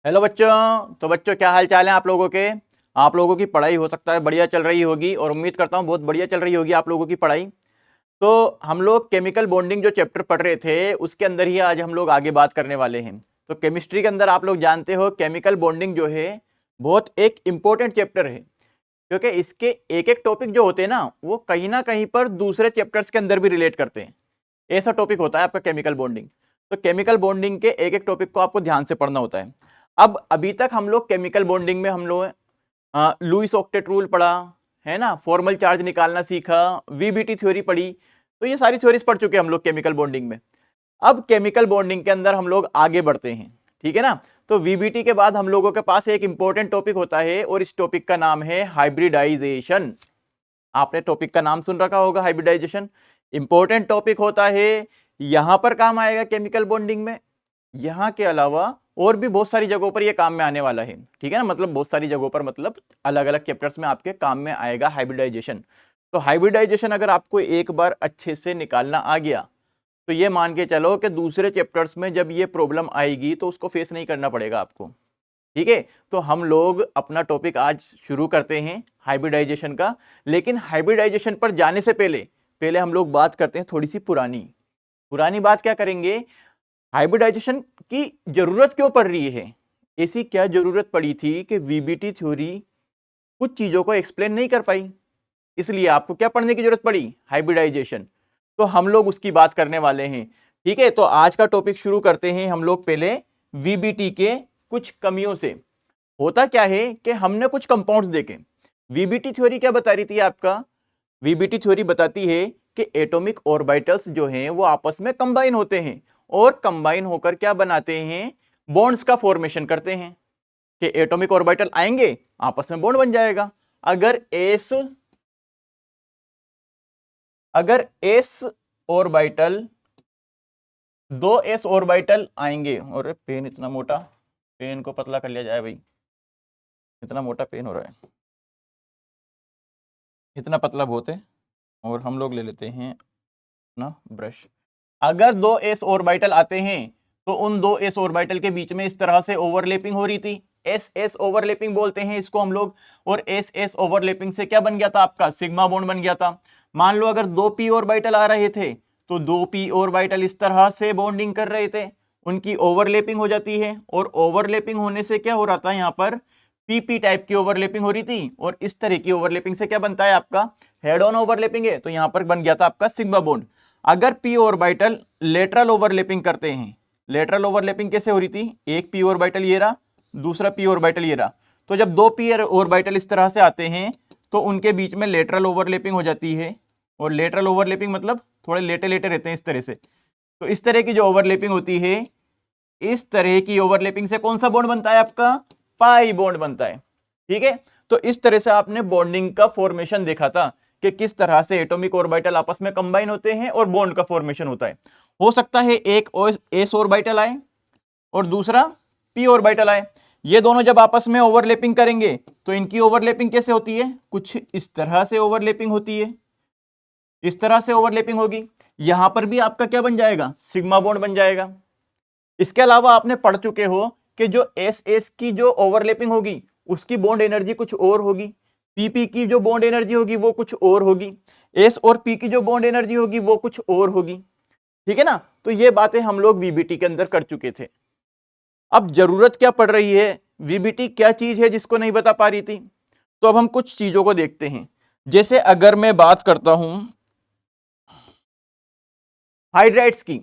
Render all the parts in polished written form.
Hello बच्चों। तो बच्चों क्या हाल चाल है आप लोगों के। आप लोगों की पढ़ाई हो सकता है बढ़िया चल रही होगी और उम्मीद करता हूँ बहुत बढ़िया चल रही होगी आप लोगों की पढ़ाई। तो हम लोग केमिकल बॉन्डिंग जो चैप्टर पढ़ रहे थे उसके अंदर ही आज हम लोग आगे बात करने वाले हैं। तो केमिस्ट्री के अंदर आप लोग जानते हो केमिकल बॉन्डिंग जो है बहुत एक इंपॉर्टेंट चैप्टर है, क्योंकि इसके एक एक टॉपिक जो होते हैं वो कहीं ना कहीं पर दूसरे चैप्टर्स के अंदर भी रिलेट करते हैं। ऐसा टॉपिक होता है आपका केमिकल बॉन्डिंग। तो केमिकल बॉन्डिंग के एक एक टॉपिक को आपको ध्यान से पढ़ना होता है। अब अभी तक हम लोग केमिकल बॉन्डिंग में हम लोग लुईस ऑक्टेट रूल पढ़ा है ना, फॉर्मल चार्ज निकालना सीखा, वीबीटी थ्योरी पढ़ी। तो ये सारी थ्योरीज पढ़ चुके हैं हम लोग केमिकल बॉन्डिंग में। अब केमिकल बॉन्डिंग के अंदर हम लोग आगे बढ़ते हैं, ठीक है ना। तो वीबीटी के बाद हम लोगों के पास एक इंपॉर्टेंट टॉपिक होता है और इस टॉपिक का नाम है हाइब्रिडाइजेशन। आपने टॉपिक का नाम सुन रखा होगा, हाइब्रिडाइजेशन। इंपॉर्टेंट टॉपिक होता है, यहां पर काम आएगा केमिकल बॉन्डिंग में। यहां के अलावा और भी बहुत सारी जगहों पर यह काम में आने वाला है, ठीक है ना। मतलब बहुत सारी जगहों पर मतलब अलग अलग चैप्टर्स में आपके काम में आएगा हाइब्रिडाइजेशन। तो हाइब्रिडाइजेशन अगर आपको एक बार अच्छे से निकालना आ गया तो ये मान के चलो कि दूसरे चैप्टर्स में जब ये प्रॉब्लम आएगी तो उसको फेस नहीं करना पड़ेगा आपको, ठीक है। तो हम लोग अपना टॉपिक आज शुरू करते हैं हाइब्रिडाइजेशन का। लेकिन हाइब्रिडाइजेशन पर जाने से पहले पहले हम लोग बात करते हैं थोड़ी सी पुरानी पुरानी बात। क्या करेंगे, हाइब्रिडाइजेशन की जरूरत क्यों पड़ रही है, ऐसी क्या जरूरत पड़ी थी कि वीबीटी थ्योरी कुछ चीजों को एक्सप्लेन नहीं कर पाई, इसलिए आपको क्या पढ़ने की जरूरत पड़ी, हाइब्रिडाइजेशन। तो हम लोग उसकी बात करने वाले हैं, ठीक है। तो आज का टॉपिक शुरू करते हैं हम लोग पहले वीबीटी के कुछ कमियों से। होता क्या है कि हमने कुछ कंपाउंड्स देखे। वीबीटी थ्योरी क्या बता रही थी आपका, वीबीटी थ्योरी बताती है कि एटॉमिक ऑर्बिटल्स जो हैं वो आपस में कंबाइन होते हैं और कंबाइन होकर क्या बनाते हैं, बॉन्ड्स का फॉर्मेशन करते हैं। कि एटॉमिक ऑर्बिटल आएंगे, आपस में बॉन्ड बन जाएगा। अगर एस अगर एस ऑर्बिटल, दो एस ऑर्बिटल आएंगे, और पेन इतना मोटा, पेन को पतला कर लिया जाए भाई, इतना मोटा पेन हो रहा है, इतना पतला बहुत है। और हम लोग ले लेते हैं ना ब्रश। अगर दो एस ऑर्बिटल आते हैं तो उन दो एस ऑर्बिटल के बीच में इस तरह से ओवरलैपिंग हो रही थी, एस एस ओवरलैपिंग बोलते हैं इसको हम लोग। और एस एस ओवरलैपिंग से क्या बन गया था, आपका सिग्मा बॉन्ड बन गया था। मान लो अगर दो पी ऑर्बिटल आ रहे थे तो दो पी ऑर्बिटल इस तरह से बॉन्डिंग कर रहे थे, उनकी ओवरलैपिंग हो जाती है। और ओवरलैपिंग होने से क्या हो रहा था, यहां पर पीपी टाइप की ओवरलैपिंग हो रही थी। और इस तरह की ओवरलैपिंग से क्या बनता है, आपका हेड ऑन ओवरलैपिंग है, तो यहां पर बन गया था आपका सिग्मा बॉन्ड। अगर पी ऑर्बिटल लेटरल ओवरलैपिंग करते हैं, लेटरल ओवरलैपिंग कैसे हो रही थी, एक पी ऑर्बिटल ये रहा, दूसरा पी ऑर्बिटल ये रहा। तो जब दो पी ऑर्बिटल इस तरह से आते हैं तो उनके बीच में लेटरल ओवरलैपिंग हो जाती है। और लेटरल ओवरलैपिंग मतलब थोड़े लेटे लेटे रहते हैं इस तरह से। तो इस तरह की जो ओवरलैपिंग होती है, इस तरह की ओवरलैपिंग से कौन सा बॉन्ड बनता है, आपका पाई बॉन्ड बनता है, ठीक है। तो इस तरह से आपने बॉन्डिंग का फॉर्मेशन देखा था कि किस तरह से एटॉमिक ऑर्बिटल आपस में कंबाइन होते हैं और बॉन्ड का फॉर्मेशन होता है। हो सकता है एक एस ऑर्बिटल आए और दूसरा पी ऑर्बिटल आए, ये दोनों जब आपस में ओवरलैपिंग करेंगे तो इनकी ओवरलैपिंग कैसे होती है, कुछ इस तरह से ओवरलैपिंग होती है, इस तरह से ओवरलैपिंग होगी। यहां पर भी आपका क्या बन जाएगा, सिग्मा बॉन्ड बन जाएगा। इसके अलावा आपने पढ़ चुके हो कि जो एस एस की जो ओवरलैपिंग होगी उसकी बॉन्ड एनर्जी कुछ और होगी, पीपी की जो बॉन्ड एनर्जी होगी वो कुछ और होगी, एस और पी की जो बॉन्ड एनर्जी होगी वो कुछ और होगी, ठीक है ना। तो ये बातें हम लोग वीबीटी के अंदर कर चुके थे। अब जरूरत क्या पड़ रही है, वीबीटी क्या चीज है जिसको नहीं बता पा रही थी। तो अब हम कुछ चीजों को देखते हैं। जैसे अगर मैं बात करता हूं हाइड्राइड्स की,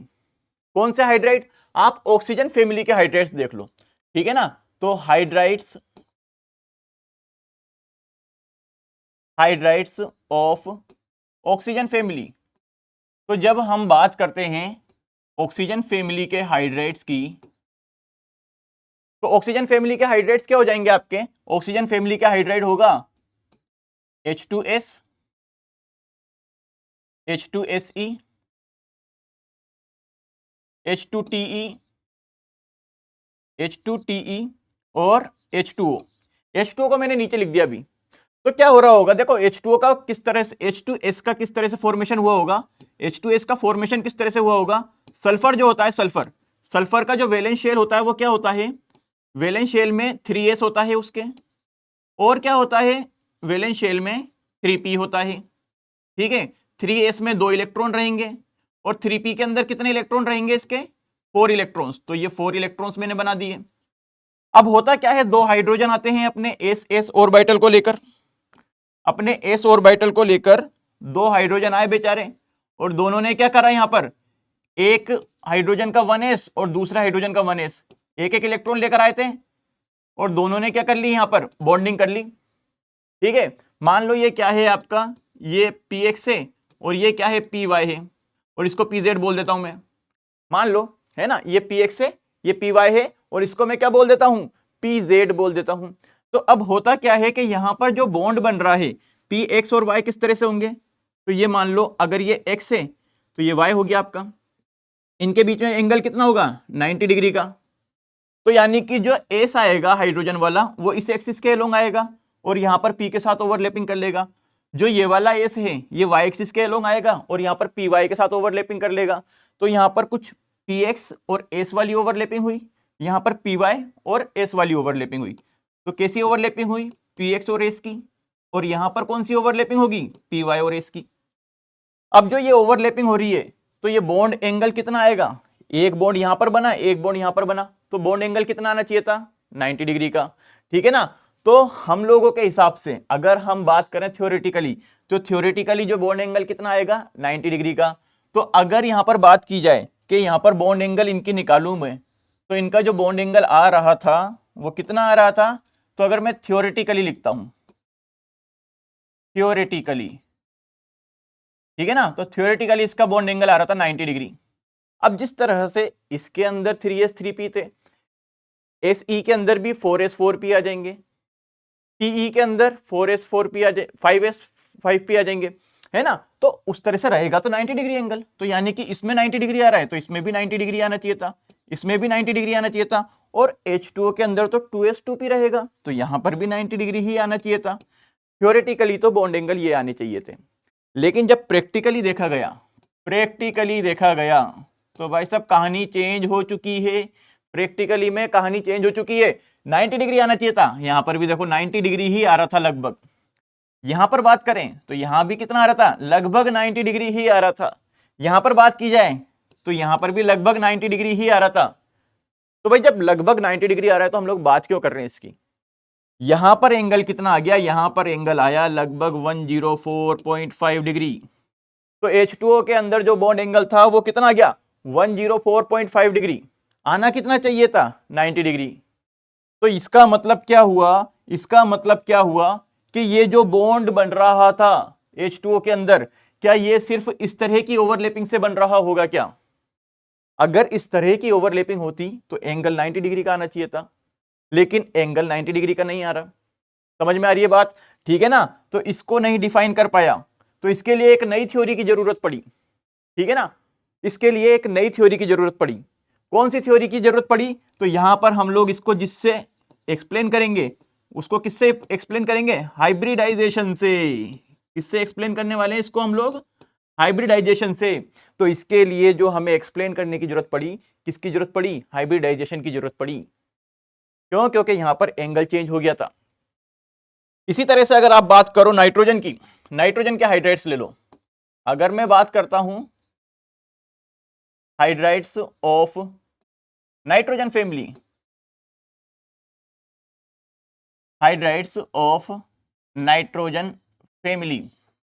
कौन से हाइड्राइड, आप ऑक्सीजन फैमिली के हाइड्राइड्स देख लो, ठीक है ना। तो hydrides hydrides of oxygen family. तो जब हम बात करते हैं ऑक्सीजन फैमिली के हाइड्राइड्स की, तो ऑक्सीजन फैमिली के हाइड्राइड्स क्या हो जाएंगे आपके, ऑक्सीजन फैमिली का हाइड्राइड होगा H2S, H2SE, H2TE, H2TE और H2O। H2O को मैंने नीचे लिख दिया अभी। तो क्या हो रहा होगा, देखो H2O का किस तरह से, H2S का किस तरह से फॉर्मेशन हुआ होगा, H2S का फॉर्मेशन किस तरह से हुआ होगा, सल्फर जो होता है, सल्फर का जो वैलेंस शेल होता है वो क्या होता है, वैलेंस शेल में 3s होता है उसके, और क्या होता है, वैलेंस शेल में 3p होता है। ठीक है, 3s में 2 इलेक्ट्रॉन रहेंगे और 3p के अंदर कितने इलेक्ट्रॉन रहेंगे इसके, 4 इलेक्ट्रॉन्स। तो ये 4 इलेक्ट्रॉन्स मैंने बना दिए। अब होता क्या है, 2 हाइड्रोजन आते हैं अपने s ऑर्बिटल को लेकर, अपने s ऑर्बिटल को लेकर 2 हाइड्रोजन आए बेचारे, और दोनों ने क्या करा, यहां पर एक हाइड्रोजन का 1s और दूसरा हाइड्रोजन का 1s, एक एक इलेक्ट्रॉन लेकर आए थे, और दोनों ने क्या कर ली, यहां पर बॉन्डिंग कर ली। ठीक है, मान लो ये क्या है आपका, ये px है और ये क्या है, py है, और इसको pz बोल देता हूं मैं, मान लो, है ना, ये px है, ये py है, और इसको मैं क्या बोल देता हूं, pz बोल देता हूं। तो अब होता क्या है कि यहां पर जो बॉन्ड बन रहा है, px और y किस तरह से होंगे, तो ये मान लो अगर ये x है तो ये y हो गया आपका, इनके बीच में एंगल कितना होगा, 90 डिग्री का। तो यानी कि जो s आएगा हाइड्रोजन वाला वो इस एक्सिस के अलोंग आएगा और यहां पर p के साथ ओवरलैपिंग कर लेगा। जो ये वाला s है ये y एक्सिस के अलोंग आएगा और यहां पर py के साथ ओवरलैपिंग कर लेगा। तो यहां पर कुछ px और s वाली ओवरलैपिंग हुई, यहां पर py और s वाली ओवरलैपिंग हुई। तो कैसी ओवरलैपिंग हुई, px और s की, और यहां पर कौन सी ओवरलैपिंग होगी, py और s की। अब जो ये ओवरलैपिंग हो रही है तो ये बॉन्ड एंगल कितना आएगा, एक बॉन्ड यहां पर बना, एक बॉन्ड यहां पर बना, तो बॉन्ड एंगल कितना आना चाहिए था, 90 डिग्री का। ठीक है ना। तो हम लोगों के हिसाब से अगर हम बात करें थ्योरेटिकली, तो थ्योरेटिकली जो बॉन्ड एंगल कितना आएगा, 90 डिग्री का। तो अगर यहां पर बात की जाए कि यहां पर बॉन्ड एंगल इनकी निकालूं मैं, तो इनका जो बॉन्ड एंगल आ रहा था वो कितना आ रहा था, तो अगर मैं थ्योरेटिकली लिखता हूं, थ्योरेटिकली, ठीक है ना, तो थ्योरेटिकली इसका बॉन्ड एंगल आ रहा था 90 डिग्री। अब जिस तरह से इसके अंदर 3s 3p थे, SE के अंदर भी 4s 4p आ जाएंगे, PE के अंदर 4s 4p आ जाए, 5s 5p आ जाएंगे, है ना। तो उस तरह से रहेगा तो 90 डिग्री एंगल। तो यानी कि इसमें 90 डिग्री आ रहा है तो इसमें भी 90 डिग्री आना चाहिए था, इसमें भी 90 डिग्री आना चाहिए था, और H2O के अंदर तो 2s 2p रहेगा तो यहां पर भी 90 डिग्री ही आना चाहिए था। थ्योरेटिकली तो बॉन्ड एंगल ये आने चाहिए थे, लेकिन जब प्रैक्टिकली देखा गया, प्रैक्टिकली देखा गया तो भाई साहब कहानी चेंज हो चुकी है। प्रैक्टिकली में कहानी चेंज हो चुकी है, 90 डिग्री आना चाहिए था, यहां पर भी देखो 90 डिग्री ही आ रहा था लगभग। यहां पर बात करें तो यहां भी कितना आ रहा था, लगभग 90 डिग्री ही आ रहा था। यहां पर बात की जाए तो यहां पर भी लगभग 90 डिग्री ही आ रहा था। तो भाई जब लगभग 90 डिग्री आ रहा है तो हम लोग बात क्यों कर रहे हैं इसकी। यहां पर एंगल कितना आ गया, यहां पर एंगल आया लगभग 104.5 डिग्री। तो H2O के अंदर जो बॉन्ड एंगल था वो कितना आ गया, 104.5 डिग्री। आना कितना चाहिए था, 90 डिग्री। तो इसका मतलब क्या हुआ, इसका मतलब क्या हुआ कि ये जो बॉन्ड बन रहा था H2O के अंदर, क्या ये सिर्फ इस तरह की ओवरलैपिंग से बन रहा होगा क्या। अगर इस तरह की ओवरलैपिंग होती तो एंगल 90 डिग्री का आना चाहिए था, लेकिन एंगल 90 डिग्री का नहीं आ रहा। समझ में आ रही है बात, ठीक है ना। तो इसको नहीं डिफाइन कर पाया तो इसके लिए एक नई थ्योरी की जरूरत पड़ी, ठीक है ना। इसके लिए एक नई थ्योरी की जरूरत पड़ी। कौन सी थ्योरी की जरूरत पड़ी, तो यहां पर हम लोग इसको जिससे एक्सप्लेन करेंगे उसको किससे एक्सप्लेन करेंगे, हाइब्रिडाइजेशन से। किससे एक्सप्लेन करने वाले हैं इसको हम लोग, हाइब्रिडाइजेशन से। तो इसके लिए जो हमें एक्सप्लेन करने की जरूरत पड़ी, किसकी जरूरत पड़ी, हाइब्रिडाइजेशन की जरूरत पड़ी। क्यों, क्योंकि यहां पर एंगल चेंज हो गया था। इसी तरह से अगर आप बात करो नाइट्रोजन की, नाइट्रोजन के हाइड्राइड्स ले लो। अगर मैं बात करता हूं hydrides of nitrogen family, hydrides of nitrogen family,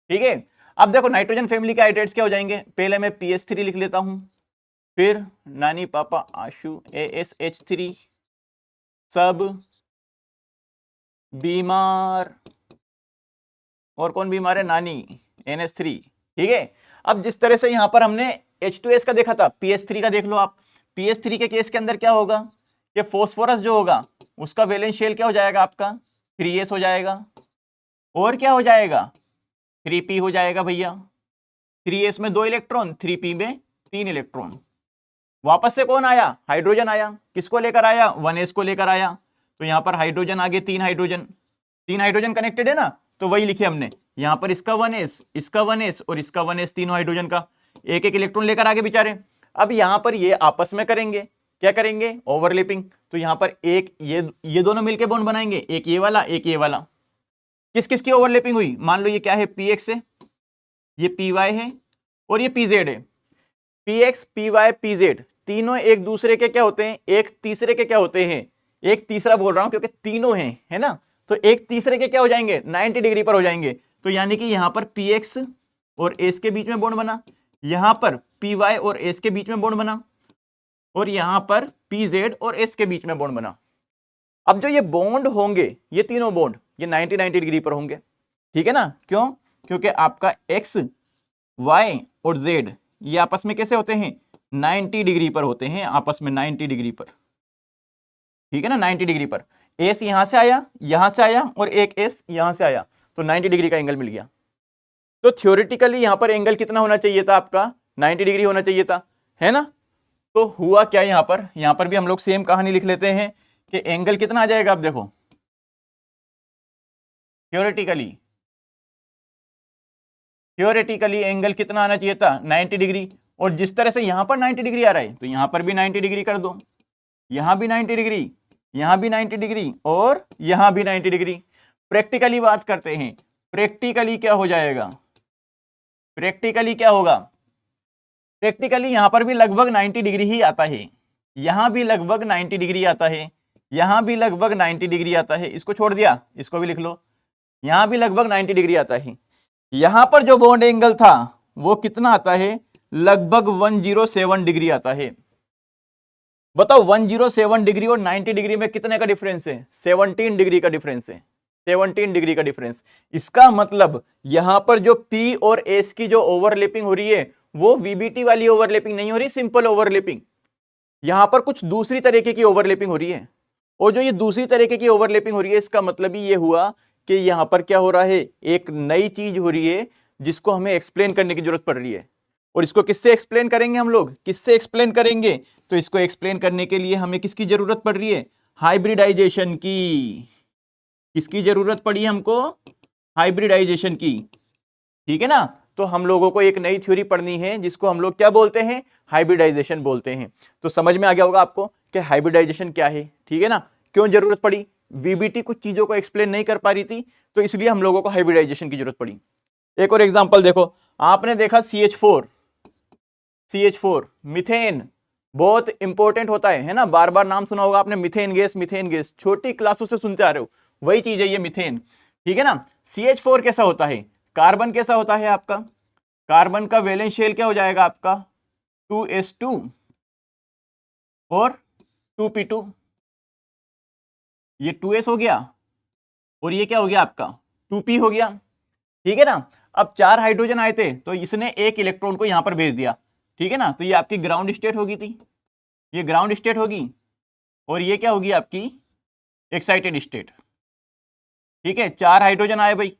ठीक है। अब देखो नाइट्रोजन फैमिली के हाइड्राइड्स क्या हो जाएंगे, पहले मैं PS3 लिख लेता हूं, फिर नानी पापा आशु ASH3, सब बीमार, और कौन बीमार है, नानी NH3, ठीक है। अब जिस तरह से यहां पर हमने H2S का देखा था, PS3 का देख लो आप। PS3 के केस के अंदर क्या होगा, कि फोस्फोरस जो होगा उसका वैलेंस शेल क्या हो जाएगा आपका, 3s हो जाएगा, और क्या हो जाएगा, 3p हो जाएगा भैया। 3s में 2 इलेक्ट्रॉन, 3p में 3 इलेक्ट्रॉन। वापस से कौन आया, हाइड्रोजन आया, किसको लेकर आया, 1s को लेकर आया। तो यहां पर हाइड्रोजन आगे 3 हाइड्रोजन, 3 हाइड्रोजन कनेक्टेड है ना, तो वही लिखे हमने यहां पर, इसका 1s, इसका 1s और इसका 1s, तीनों हाइड्रोजन का एक एक इलेक्ट्रॉन लेकर आगे बेचारे। अब यहां पर ये आपस में करेंगे, क्या करेंगे, ओवरलैपिंग। तो यहां पर एक ये दोनों मिलके बॉन्ड बनाएंगे, एक ये वाला एक ये वाला। किस किस की ओवरलैपिंग हुई, मान लो ये क्या है, पी एक्स है, ये पी वाई है और ये पी जेड है। P x p y p z तीनों एक दूसरे के क्या होते हैं, एक तीसरे के क्या होते हैं, एक तीसरा बोल रहा हूं क्योंकि तीनों हैं, है ना, तो एक तीसरे के क्या हो जाएंगे, 90 डिग्री पर हो जाएंगे। तो यानी कि यहां पर पी एक्स और एस के बीच में बॉन्ड बना, यहां पर पी वाई और एस के बीच में बॉन्ड बना, और यहां पर पी जेड और एस के बीच में बॉन्ड बना। अब जो ये बॉन्ड होंगे, ये तीनों बॉन्ड ये 90 डिग्री पर होंगे, ठीक है ना, क्यों, क्योंकि आपका एक्स वाई और जेड ये आपस में कैसे होते हैं, 90 डिग्री पर होते हैं, आपस में 90 डिग्री पर, ठीक है ना, 90 डिग्री पर। एस यहां से आया और एक एस यहां से आया, तो 90 डिग्री का एंगल मिल गया। तो थ्योरेटिकली यहां पर एंगल कितना होना चाहिए था आपका, 90 डिग्री होना चाहिए था, है ना। तो हुआ क्या, यहां पर भी हम लोग सेम कहानी लिख लेते हैं कि एंगल कितना आ जाएगा। अब देखो थ्योरेटिकली एंगल कितना आना चाहिए था, 90 डिग्री। और जिस तरह से यहां पर 90 डिग्री आ रहा है, तो यहां पर भी 90 डिग्री कर दो, यहां भी 90 डिग्री, यहां भी 90 डिग्री और यहां भी 90 डिग्री। प्रैक्टिकली बात करते हैं, प्रैक्टिकली क्या हो जाएगा, प्रैक्टिकली क्या होगा, प्रैक्टिकली यहां पर भी लगभग 90 डिग्री ही आता है, यहां भी लगभग 90 डिग्री आता है, यहां भी लगभग 90 डिग्री आता है। इसको छोड़ दिया, इसको भी लिख लो, यहां भी लगभग 90 डिग्री आता है। यहां पर जो बॉन्ड एंगल था वो कितना आता है, लगभग 107 डिग्री आता है। बताओ 107 डिग्री और 90 डिग्री में कितने का डिफरेंस है, 17 डिग्री का डिफरेंस है, 17 डिग्री का डिफरेंस। इसका मतलब यहां पर जो P और S की जो ओवरलैपिंग हो रही है वो VBT वाली ओवरलैपिंग नहीं हो रही, सिंपल ओवरलैपिंग। यहां पर कुछ दूसरी तरीके की ओवरलैपिंग हो रही है, और जो ये दूसरी तरीके की ओवरलैपिंग हो रही है इसका मतलब ही ये हुआ कि यहां पर क्या हो रहा है, एक नई चीज हो रही है जिसको हमें एक्सप्लेन करने की जरूरत पड़ रही है। और इसको किससे एक्सप्लेन करेंगे हम लोग, किससे एक्सप्लेन करेंगे, तो इसको एक्सप्लेन करने के लिए हमें किसकी जरूरत पड़ रही है, हाइब्रिडाइजेशन की। किसकी जरूरत पड़ी हमको, हाइब्रिडाइजेशन की, ठीक है ना। तो हम लोगों को एक नई थ्योरी पढ़नी है जिसको हम लोग क्या बोलते हैं, हाइब्रिडाइजेशन बोलते हैं। तो समझ में आ गया होगा आपको कि हाइब्रिडाइजेशन क्या है, ठीक है ना, क्यों जरूरत पड़ी, वीबीटी कुछ चीजों को एक्सप्लेन नहीं कर पा रही थी, तो इसलिए हम लोगों को हाइब्रिडाइजेशन की जरूरत पड़ी। एक और एग्जांपल देखो, आपने देखा CH4 मीथेन, बहुत इंपॉर्टेंट होता है ना, बार बार नाम सुना होगा आपने, मीथेन गैस, छोटी क्लासों से सुनते आ रहे हो, वही चीज है ये मीथेन, ठीक है ना। CH4 कैसा होता है, कार्बन कैसा होता है आपका, कार्बन का वैलेंस शेल क्या हो जाएगा आपका 2s2 और 2p2, ये 2s हो गया और ये क्या हो गया आपका 2p हो गया, ठीक है ना। अब 4 हाइड्रोजन आए थे तो इसने एक इलेक्ट्रॉन को यहां पर भेज दिया, ठीक है ना, तो ये आपकी ग्राउंड स्टेट होगी थी, ये ग्राउंड स्टेट होगी, और ये क्या होगी आपकी एक्साइटेड स्टेट, ठीक है। 4 हाइड्रोजन आए भाई,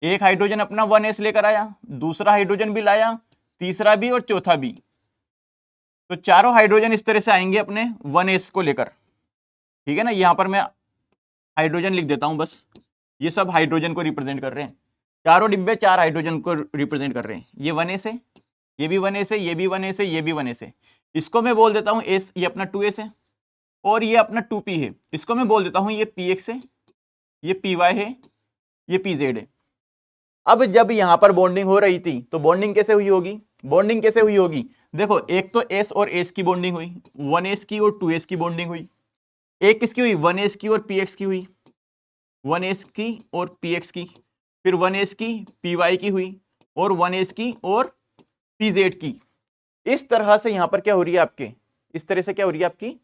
एक हाइड्रोजन अपना 1s लेकर आया, दूसरा हाइड्रोजन भी लाया, तीसरा भी और चौथा भी, तो चारों हाइड्रोजन इस तरह से आएंगे अपने 1s को लेकर, ठीक है ना। यहां पर मैं हाइड्रोजन लिख देता हूं बस, ये सब हाइड्रोजन को रिप्रेजेंट कर रहे हैं, चारों डिब्बे 4 हाइड्रोजन को रिप्रेजेंट कर रहे हैं। ये 1s है, ये भी 1s है, ये भी 1s है, ये भी 1s है, इसको मैं बोल देता हूं s, ये अपना 2s है, और ये अपना 2p है, इसको मैं बोल देता हूं ये px है, ये py है, ये pz है। अब जब यहां पर बॉन्डिंग हो रही थी तो बॉन्डिंग कैसे हुई होगी, बॉन्डिंग कैसे हुई होगी, देखो एक तो s और s की बॉन्डिंग हुई, 1s की और 2s की बॉन्डिंग हुई, एक किसकी हुई 1s की और px की हुई, 1s की और px की, फिर 1s की py की हुई, और 1s की और pz की। इस तरह से यहां पर क्या हो रही है आपके, इस तरह से क्या हो रही है आपकी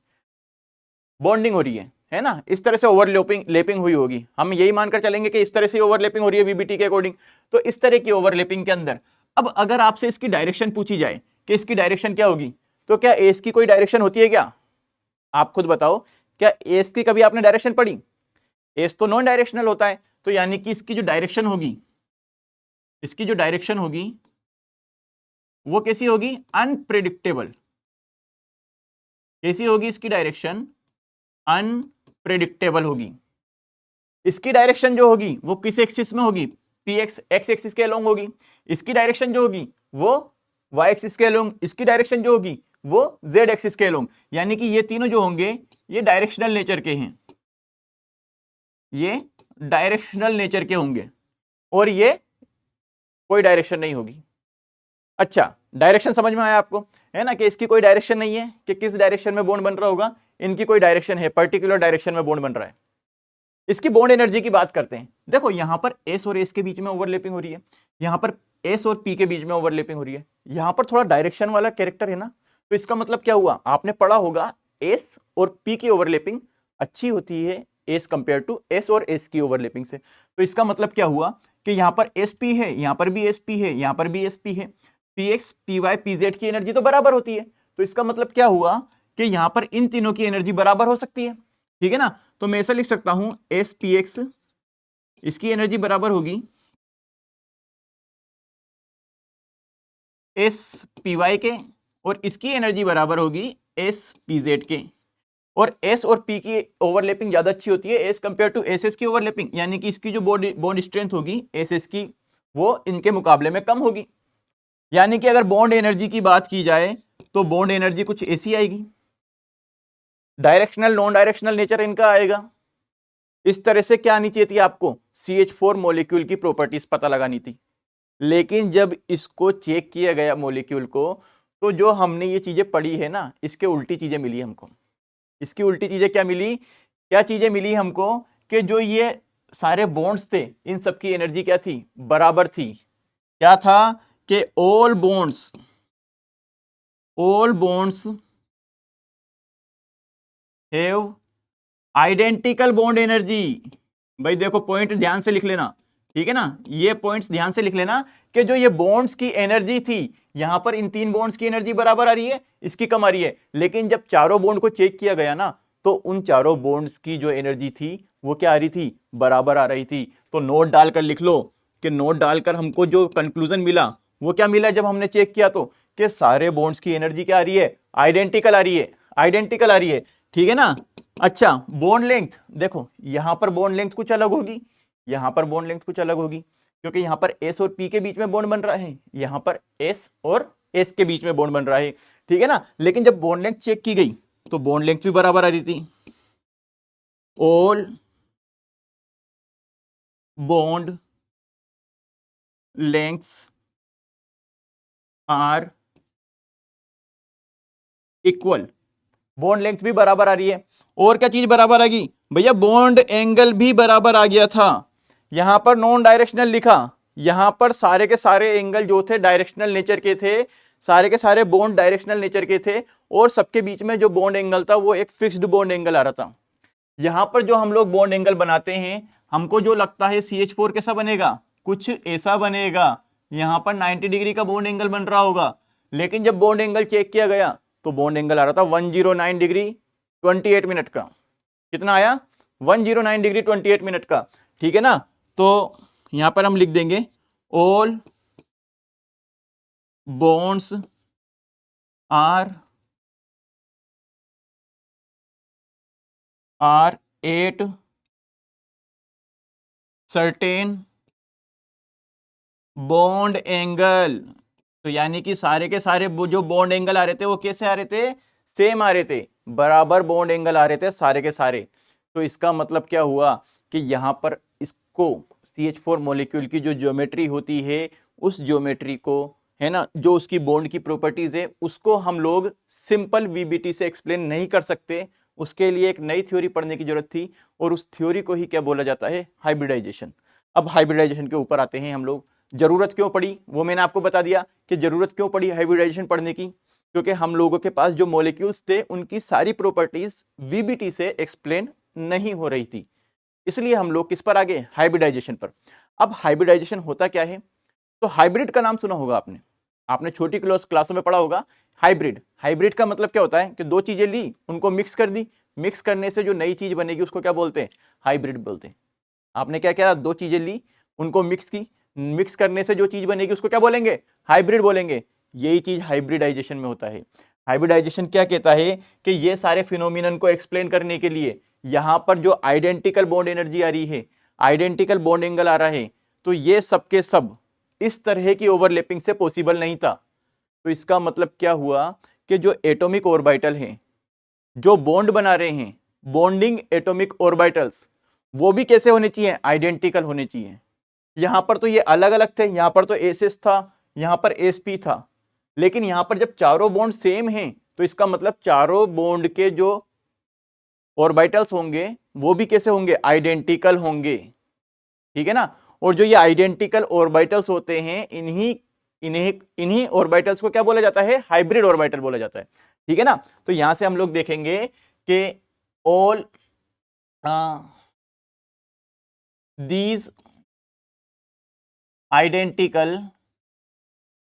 बॉन्डिंग हो रही है ना, इस तरह से ओवरलैपिंग हुई होगी, हम यही मानकर चलेंगे कि इस तरह से ओवरलैपिंग हो रही है वीबीटी के अकॉर्डिंग। तो इस तरह की ओवरलैपिंग के अंदर अब अगर आपसे इसकी डायरेक्शन पूछी जाए कि इसकी डायरेक्शन क्या होगी, तो क्या एस की कोई डायरेक्शन होती है क्या, आप खुद बताओ, क्या एस की कभी आपने डायरेक्शन पढ़ी, एस तो नॉन डायरेक्शनल होता है, तो यानी कि इसकी जो डायरेक्शन होगी, इसकी जो डायरेक्शन होगी वो कैसी होगी, अनप्रेडिक्टेबल, कैसी होगी इसकी डायरेक्शन, अनप्रेडिक्टेबल होगी। इसकी डायरेक्शन जो होगी वो किस एक्सिस में होगी, px x एक्सिस के अलोंग होगी, इसकी डायरेक्शन जो होगी वो y एक्सिस के अलोंग, इसकी डायरेक्शन जो होगी वो जेड एक्सिस के अलोंग, यानी कि ये तीनों जो होंगे ये डायरेक्शनल नेचर के हैं, ये डायरेक्शनल नेचर के होंगे और ये कोई डायरेक्शन नहीं होगी। अच्छा, डायरेक्शन समझ में आया आपको, है ना, कि इसकी कोई डायरेक्शन नहीं है कि किस डायरेक्शन में बॉन्ड बन रहा होगा, इनकी कोई डायरेक्शन है, पर्टिकुलर डायरेक्शन में बॉन्ड बन रहा है। इसकी बॉन्ड एनर्जी की बात करते हैं। देखो यहां पर एस और एस के बीच में ओवरलैपिंग हो रही है, यहां पर एस और पी के बीच में ओवरलैपिंग हो रही है, यहां पर थोड़ा डायरेक्शन वाला कैरेक्टर है ना, तो इसका मतलब क्या हुआ, आपने पढ़ा होगा एस और पी की ओवरलैपिंग अच्छी होती है एस कंपेयर टू एस और एस की ओवरलैपिंग से। तो इसका मतलब क्या हुआ कि यहां पर एस पी है, यहां पर भी एस पी है, यहां पर भी एस पी है, p x p y p z की एनर्जी तो बराबर होती है। तो इसका मतलब क्या हुआ कि यहां पर इन तीनों की एनर्जी बराबर हो सकती है, ठीक है ना। तो मैं ऐसा लिख सकता हूं एस पी एक्स, इसकी एनर्जी बराबर होगी एस पी वाई के, और इसकी एनर्जी बराबर होगी एस पी जेड के। और एस और पी की ओवरलैपिंग ज्यादा अच्छी होती है s compare to s s की ओवरलैपिंग, यानी कि इसकी जो बॉन्ड स्ट्रेंथ होगी एस एस की वो इनके मुकाबले में कम होगी। यानी कि अगर बॉन्ड एनर्जी की बात की जाए तो बॉन्ड एनर्जी कुछ ऐसी आएगी, डायरेक्शनल नॉन डायरेक्शनल नेचर इनका आएगा। इस तरह से क्या आनी चाहिए थी आपको, CH4 मॉलिक्यूल की प्रॉपर्टीज पता लगानी थी। लेकिन जब इसको चेक किया गया मॉलिक्यूल को, तो जो हमने ये चीजें पढ़ी है ना, इसके उल्टी चीजें मिली हमको। इसकी उल्टी चीजें क्या मिली, क्या चीजें मिली हमको, कि जो ये सारे बॉन्ड्स थे इन सबकी एनर्जी क्या थी, बराबर थी। क्या था कि all bonds have identical bond energy. भाई देखो पॉइंट ध्यान से लिख लेना, ठीक है ना, ये पॉइंट्स ध्यान से लिख लेना कि जो ये बॉन्ड्स की एनर्जी थी, यहां पर इन तीन बॉन्ड्स की एनर्जी बराबर आ रही है, इसकी कम आ रही है। लेकिन जब चारों बॉन्ड को चेक किया गया ना, तो उन चारों बॉन्ड्स की जो एनर्जी थी वो क्या आ रही थी, बराबर आ रही थी। तो नोट डालकर लिख लो कि नोट डालकर हमको जो कंक्लूजन मिला वो क्या मिला जब हमने चेक किया, तो कि सारे बॉन्ड्स की एनर्जी क्या आ रही है, आइडेंटिकल आ रही है, आइडेंटिकल आ रही है, ठीक है ना। अच्छा, बॉन्ड लेंथ देखो, यहां पर बॉन्ड लेंथ कुछ अलग होगी, यहां पर बॉन्ड लेंथ कुछ अलग होगी, क्योंकि यहां पर एस और पी के बीच में बॉन्ड बन रहा है, यहां पर एस और एस के बीच में बॉन्ड बन रहा है, ठीक है ना। लेकिन जब बॉन्ड लेंथ चेक की गई तो बॉन्ड लेंथ भी बराबर आ रही थी। All bond lengths are equal, bond length भी बराबर आ रही है। और क्या चीज बराबर आ गई भैया, बॉन्ड एंगल भी बराबर आ गया था। यहां पर नॉन डायरेक्शनल लिखा, यहां पर सारे के सारे एंगल जो थे डायरेक्शनल नेचर के थे, सारे के सारे बॉन्ड डायरेक्शनल नेचर के थे, और सबके बीच में जो बॉन्ड एंगल था वो एक फिक्स्ड बॉन्ड एंगल आ रहा था। यहां पर जो हम लोग बॉन्ड एंगल बनाते हैं, हमको जो लगता है CH4 कैसा बनेगा, कुछ ऐसा बनेगा, यहां पर 90 डिग्री का बॉन्ड एंगल बन रहा होगा। लेकिन जब बॉन्ड एंगल चेक किया गया तो बॉन्ड एंगल आ रहा था 109 डिग्री 28 मिनट का। कितना आया, 109 डिग्री 28 मिनट का, ठीक है ना। तो यहां पर हम लिख देंगे all bonds are at certain bond angle. तो यानी कि सारे के सारे जो बॉन्ड एंगल आ रहे थे वो कैसे आ रहे थे, सेम आ रहे थे, बराबर बॉन्ड एंगल आ रहे थे सारे के सारे। तो इसका मतलब क्या हुआ कि यहां पर इसको CH4 मॉलिक्यूल की जो ज्योमेट्री होती है, उस ज्योमेट्री को, है ना, जो उसकी बॉन्ड की प्रॉपर्टीज है, उसको हम लोग सिंपल VBT से एक्सप्लेन नहीं कर सकते। उसके लिए एक नई थ्योरी पढ़ने की जरूरत थी, और उस थ्योरी को ही क्या बोला जाता है, हाइब्रिडाइजेशन। अब हाइब्रिडाइजेशन के ऊपर आते हैं हम लोग। जरूरत क्यों पड़ी वो मैंने आपको बता दिया कि जरूरत क्यों पड़ी हाइब्रिडाइजेशन पढ़ने की, क्योंकि हम लोगों के पास जो मॉलिक्यूल्स थे उनकी सारी प्रॉपर्टीज VBT से एक्सप्लेन नहीं हो रही थी। इसलिए हम लोग किस पर आ गए, हाइब्रिडाइजेशन पर। अब हाइब्रिडाइजेशन होता क्या है, तो हाइब्रिड का नाम सुना होगा आपने, आपने छोटी क्लासों में पढ़ा होगा। हाइब्रिड, हाइब्रिड का मतलब क्या होता है कि दो चीजें ली, उनको मिक्स कर दी, मिक्स करने से जो नई चीज बनेगी उसको क्या बोलते हैं, हाइब्रिड बोलते हैं। आपने क्या किया, दो चीजें ली, उनको मिक्स की, मिक्स करने से जो चीज बनेगी उसको क्या बोलेंगे, हाइब्रिड बोलेंगे। यही चीज हाइब्रिडाइजेशन में होता है। हाइब्रिडाइजेशन क्या कहता है कि ये सारे फिनोमिनन को एक्सप्लेन करने के लिए यहां पर जो आइडेंटिकल बॉन्ड एनर्जी आ रही है, आइडेंटिकल बॉन्ड एंगल आ रहा है, तो ये सबके सब इस तरह की ओवरलैपिंग से पॉसिबल नहीं था। तो इसका मतलब क्या हुआ कि जो एटॉमिक ऑर्बिटल हैं, जो बॉन्ड बना रहे हैं, बॉन्डिंग एटॉमिक ऑर्बिटल्स, वो भी कैसे होने चाहिए? आइडेंटिकल होने चाहिए। यहां पर तो ये अलग अलग थे, यहां पर तो एसएस था, यहां पर एसपी था, लेकिन यहां पर जब चारों बॉन्ड सेम हैं तो इसका मतलब चारों बॉन्ड के जो ऑर्बिटल्स होंगे वो भी कैसे होंगे? आइडेंटिकल होंगे। ठीक है ना? और जो ये आइडेंटिकल ऑर्बिटल्स होते हैं, इन्हीं इन्हीं इन्हीं ऑर्बिटल्स को क्या बोला जाता है? हाइब्रिड ऑर्बिटल बोला जाता है। ठीक है ना? तो यहां से हम लोग देखेंगे कि all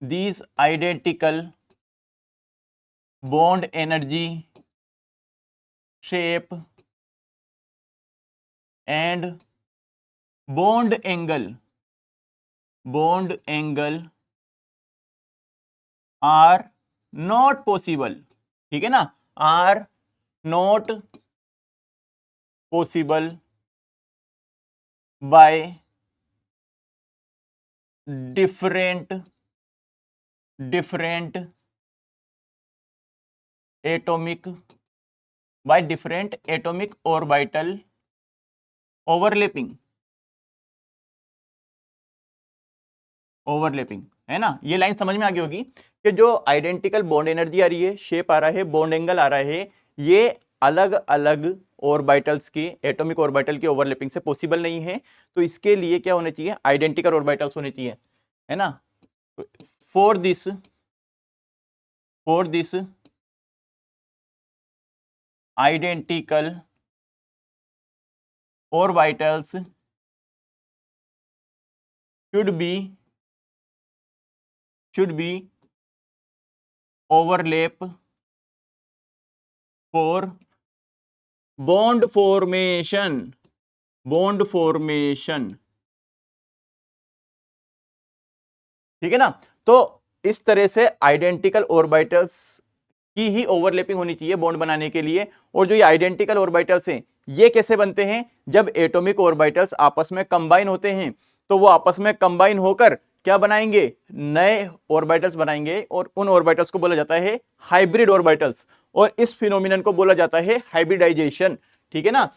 these identical bond energy, shape and bond angle are not possible. ठीक है ना? are not possible by different atomic orbital overlapping. है ना? ये लाइन समझ में आ गई होगी कि जो आइडेंटिकल बॉन्ड एनर्जी आ रही है, शेप आ रहा है, बॉन्ड एंगल आ रहा है, ये अलग अलग ऑर्बिटल्स की, एटॉमिक ऑर्बिटल की ओवरलैपिंग से पॉसिबल नहीं है। तो इसके लिए क्या होने चाहिए? आइडेंटिकल ऑर्बिटल्स होने चाहिए। है ना? For this identical orbitals should be overlap for bond formation। ठीक है ना? तो इस तरह से आइडेंटिकल ऑर्बिटल्स की ही ओवरलैपिंग होनी चाहिए बॉन्ड बनाने के लिए। और जो ये आइडेंटिकल ऑर्बिटल्स हैं, ये कैसे बनते हैं? जब एटॉमिक ऑर्बिटल्स आपस में कंबाइन होते हैं, तो वो आपस में कंबाइन होकर क्या बनाएंगे? नए ऑर्बिटल्स बनाएंगे, और उन ऑर्बिटल्स को बोला जाता है हाइब्रिड ऑर्बिटल्स, और इस फिनोमिनन को बोला जाता है हाइब्रिडाइजेशन। ठीक है ना?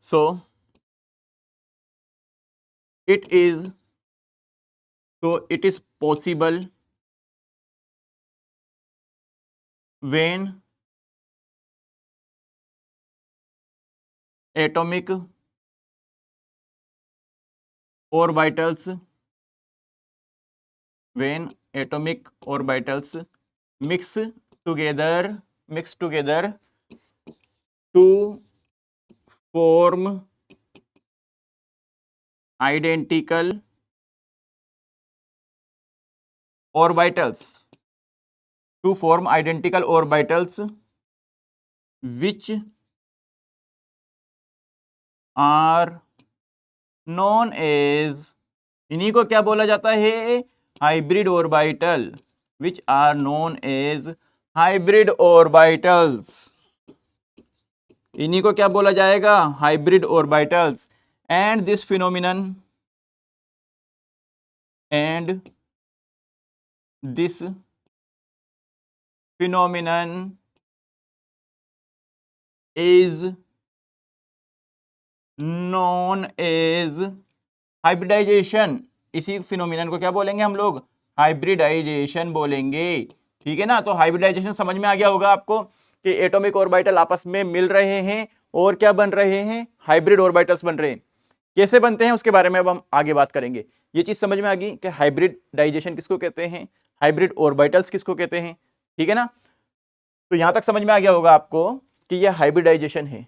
So it is possible when atomic orbitals mix together to form identical orbitals which are known as, इन्हीं को क्या बोला जाता है? Hybrid orbital. which are known as hybrid orbitals. इन्हीं को क्या बोला जाएगा? Hybrid orbitals. And this phenomenon is known as hybridization. इसी फिनोमिनन को क्या बोलेंगे हम लोग? हाइब्रिडाइजेशन बोलेंगे। ठीक है ना? तो हाइब्रिडाइजेशन समझ में आ गया होगा आपको कि एटॉमिक ऑर्बिटल आपस में मिल रहे हैं और क्या बन रहे हैं? हाइब्रिड ऑर्बिटल्स बन रहे हैं। कैसे बनते हैं उसके बारे में अब हम आगे बात करेंगे। ये चीज समझ में आ गई कि हाइब्रिडाइजेशन किसको कहते हैं, हाइब्रिड ऑर्बिटल्स किसको कहते हैं। ठीक है ना? तो यहां तक समझ में आ गया होगा आपको कि यह हाइब्रिडाइजेशन है।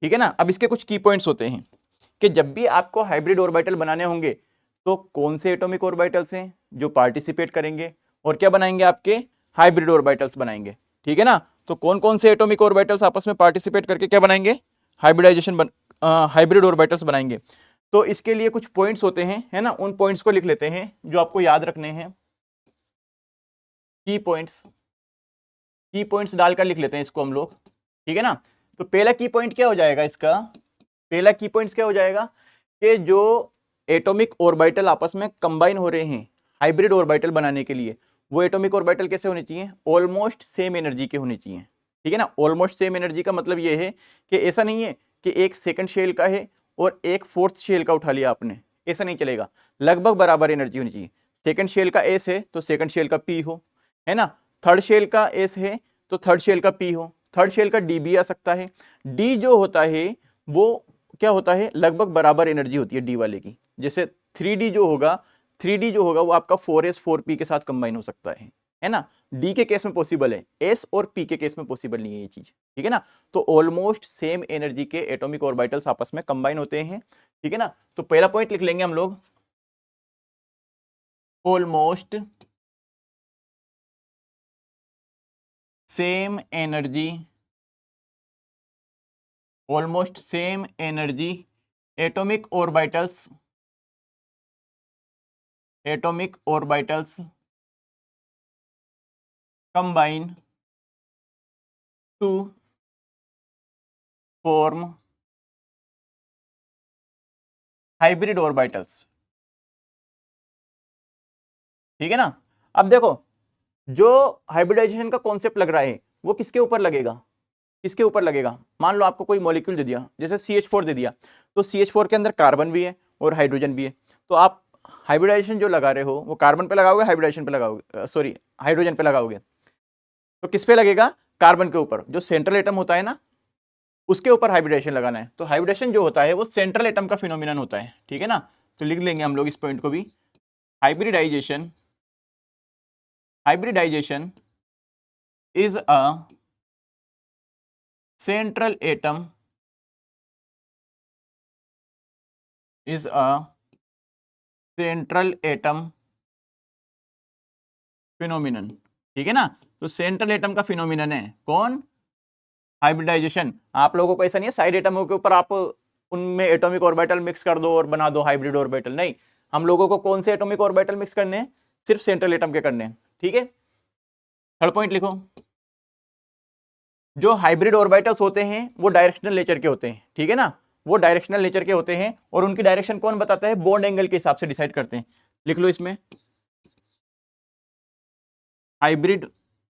ठीक है ना? अब इसके कुछ की पॉइंट्स होते हैं कि जब भी आपको हाइब्रिड ऑर्बिटल बनाने होंगे तो कौन से एटॉमिक ऑर्बिटल्स हैं जो पार्टिसिपेट करेंगे और क्या बनाएंगे? आपके हाइब्रिड ऑर्बिटल्स बनाएंगे। ठीक है ना? तो कौन कौन से एटॉमिक ऑर्बिटल्स आपस में पार्टिसिपेट करके क्या बनाएंगे? हाइब्रिड ऑर्बिटल्स बनाएंगे। तो इसके लिए कुछ पॉइंट्स होते हैं, है ना? उन पॉइंट्स को लिख लेते हैं जो आपको याद रखने हैं। की पॉइंट्स डालकर लिख लेते हैं इसको हम लोग। ठीक है ना? तो पहला की पॉइंट क्या हो जाएगा इसका? पहला की पॉइंट्स क्या हो जाएगा कि जो एटॉमिक ऑर्बिटल आपस में कंबाइन हो रहे हैं हाइब्रिड ऑर्बिटल बनाने के लिए, वो एटॉमिक ऑर्बिटल कैसे होने चाहिए, ऑलमोस्ट सेम एनर्जी के होने चाहिए, ठीक है ना। ऑलमोस्ट सेम एनर्जी का मतलब ये है कि ऐसा नहीं है कि एक सेकंड शेल का है और एक फोर्थ शेल का उठा लिया आपने, ऐसा नहीं चलेगा, लगभग बराबर एनर्जी होनी चाहिए। सेकंड शेल का एस है तो सेकंड शेल का पी हो, है ना। थर्ड शेल का एस है तो थर्ड शेल का पी हो, थर्ड शेल का डी भी आ सकता है। डी जो होता है वो क्या होता है, लगभग बराबर एनर्जी होती है डी वाले की। जैसे 3D जो होगा, 3D जो होगा वो आपका 4s 4p के साथ कंबाइन हो सकता है ना। डी के केस में पॉसिबल है, एस और पी के केस में पॉसिबल नहीं है ये चीज, ठीक है ना। तो ऑलमोस्ट सेम एनर्जी के एटॉमिक ऑर्बिटल्स आपस में कंबाइन होते हैं, ठीक है ना। तो पहला पॉइंट लिख लेंगे हम लोग, almost same energy, almost same energy atomic orbitals, atomic orbitals combine to form hybrid orbitals, ठीक है ना। अब देखो, जो हाइब्रिडाइजेशन का कॉन्सेप्ट लग रहा है वो किसके ऊपर लगेगा, किसके ऊपर लगेगा। मान लो आपको कोई मॉलिक्यूल दे दिया, जैसे CH4 दे दिया, तो CH4 के अंदर कार्बन भी है और हाइड्रोजन भी है, तो आप हाइब्रिडाइजेशन जो लगा रहे हो वो कार्बन पे लगाओगे, हाइब्रिडाइजेशन पे लगाओगे, सॉरी हाइड्रोजन पे लगाओगे, तो किस पे लगेगा, कार्बन के ऊपर, जो सेंट्रल एटम होता है ना उसके ऊपर हाइब्रिडेशन लगाना है। तो हाइब्रिडेशन जो होता है वो सेंट्रल एटम का फिनोमिनन होता है, ठीक है ना। तो लिख लेंगे हम लोग इस पॉइंट को भी, hybridization, hybridization is a central atom, is a central atom phenomenon, ठीक है ना। तो सेंट्रल एटम का फिनोमिनन है कौन, हाइब्रिडाइजेशन। आप लोगों को ऐसा नहीं है साइड एटमों के ऊपर आप उनमें एटॉमिक ऑर्बिटल मिक्स कर दो और बना दो हाइब्रिड ऑर्बिटल, नहीं, हम लोगों को कौन से एटॉमिक ऑर्बिटल मिक्स करने हैं, सिर्फ सेंट्रल एटम के करने हैं, ठीक है। थर्ड पॉइंट लिखो, जो हाइब्रिड ऑर्बिटल्स होते हैं वो डायरेक्शनल नेचर के होते हैं, ठीक है ना, वो डायरेक्शनल नेचर के होते हैं और उनकी डायरेक्शन कौन बताता है, बॉन्ड एंगल के हिसाब से डिसाइड करते हैं। लिख लो इसमें, हाइब्रिड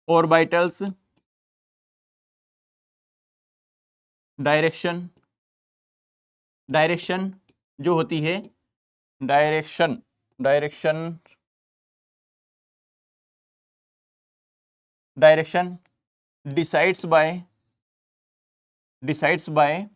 ऑर्बिटल्स डायरेक्शन, डायरेक्शन जो होती है, direction, direction, direction decides by, decides by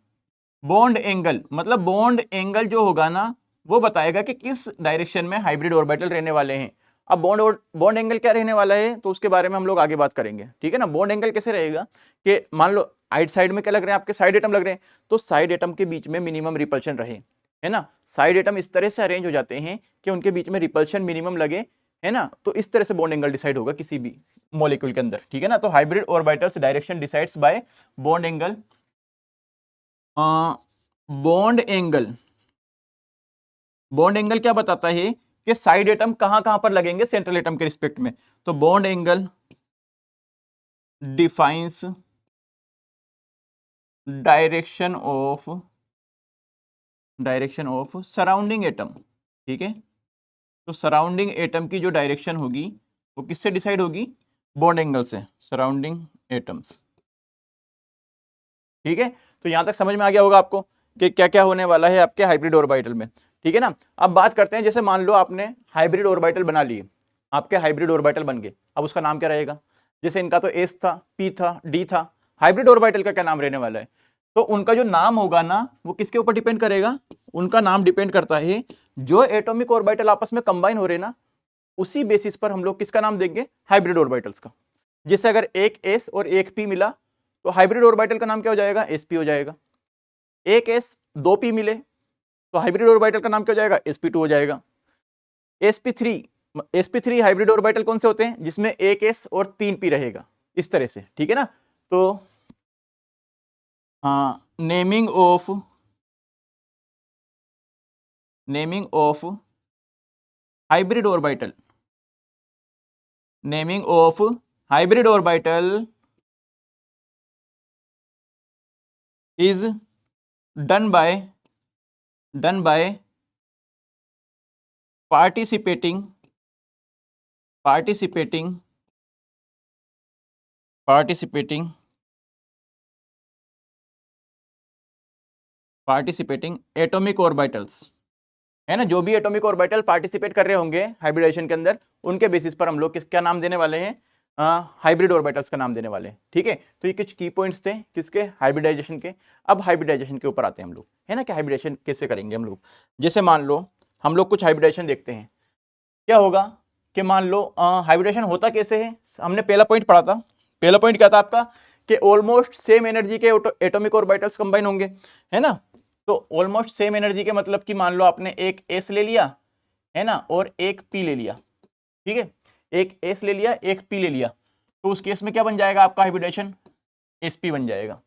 bond angle, मतलब बॉन्ड एंगल जो होगा ना वो बताएगा कि किस डायरेक्शन में हाइब्रिड ऑर्बिटल रहने वाले हैं। अब बॉन्ड और बॉन्ड एंगल क्या रहने वाला है तो उसके बारे में हम लोग आगे बात करेंगे, ठीक है ना। बॉन्ड एंगल कैसे रहेगा कि मान लो आइट साइड में क्या लग रहे हैं, आपके साइड एटम लग रहे हैं, तो साइड एटम के बीच में मिनिमम रिपल्शन रहे, है ना। साइड एटम इस तरह से अरेंज हो जाते हैं कि उनके बीच में रिपल्शन मिनिमम लगे, है ना। तो इस तरह से बॉन्ड एंगल डिसाइड होगा किसी भी मॉलिक्यूल के अंदर, ठीक है ना। तो hybrid orbitals direction decides by bond angle, bond angle, bond angle क्या बताता है कि साइड एटम कहां कहां पर लगेंगे सेंट्रल एटम के रिस्पेक्ट में। तो bond angle defines direction of, direction of surrounding atom, ठीक है। तो सराउंडिंग एटम की जो डायरेक्शन होगी वो किससे डिसाइड होगी, बॉन्ड एंगल से, सराउंडिंग एटम्स, ठीक है। तो यहां तक समझ में आ गया होगा आपको कि क्या क्या होने वाला है आपके हाइब्रिड ऑर्बिटल में, ठीक है ना। अब बात करते हैं, जैसे मान लो आपने हाइब्रिड ऑर्बिटल बना लिए, आपके हाइब्रिड ऑर्बिटल बन गए, अब उसका नाम क्या रहेगा। जैसे इनका तो एस था, पी था, डी था, हाइब्रिड ऑर्बिटल का क्या नाम रहने वाला है। तो उनका जो नाम होगा ना वो किसके ऊपर डिपेंड करेगा, उनका नाम डिपेंड करता है जो एटॉमिक ऑर्बिटल आपस में कंबाइन हो रहे ना, उसी बेसिस पर हम लोग किसका नाम देंगे, हाइब्रिड ऑर्बिटल्स का। जैसे अगर एक एस और एक पी मिला तो हाइब्रिड ऑर्बिटल का नाम क्या हो जाएगा, एसपी हो जाएगा। एक एस दो पी मिले तो हाइब्रिड ऑर्बिटल का नाम क्या हो जाएगा, sp2 हो जाएगा। sp3, sp3 हाइब्रिड ऑर्बिटल कौन से होते हैं, जिसमें एक एस और तीन पी रहेगा, इस तरह से, ठीक है ना। तो naming of, naming of hybrid orbital, naming of hybrid orbital is done by, done by participating, participating atomic orbitals, है ना, जो भी एटॉमिक ऑर्बिटल पार्टिसिपेट कर रहे होंगे हाइब्रिडाइजेशन के अंदर, उनके बेसिस पर हम लोग क्या नाम देने वाले हैं, हाइब्रिड ऑर्बिटल्स का नाम देने वाले हैं। ठीक है, तो ये कुछ की पॉइंट्स थे किसके, हाइब्रिडाइजेशन के। अब हाइब्रिडाइजेशन के ऊपर आते हैं हम लोग, है ना, कि हाइब्रिडाइजेशन कैसे करेंगे हम लोग। जैसे मान लो हम लोग कुछ हाइब्रिडाइजेशन देखते हैं, क्या होगा कि मान लो हाइब्रिडेशन होता कैसे है। हमने पहला पॉइंट पढ़ा था, पहला पॉइंट क्या था आपका, कि ऑलमोस्ट सेम एनर्जी के एटॉमिक ऑर्बिटल्स कंबाइन होंगे, है ना। तो ऑलमोस्ट सेम एनर्जी के मतलब कि मान लो आपने एक एस ले लिया, है ना, और एक पी ले लिया, ठीक है, एक एस ले लिया एक पी ले लिया, तो उस केस में क्या बन जाएगा आपका हाइब्रिडेशन, एसपी बन जाएगा।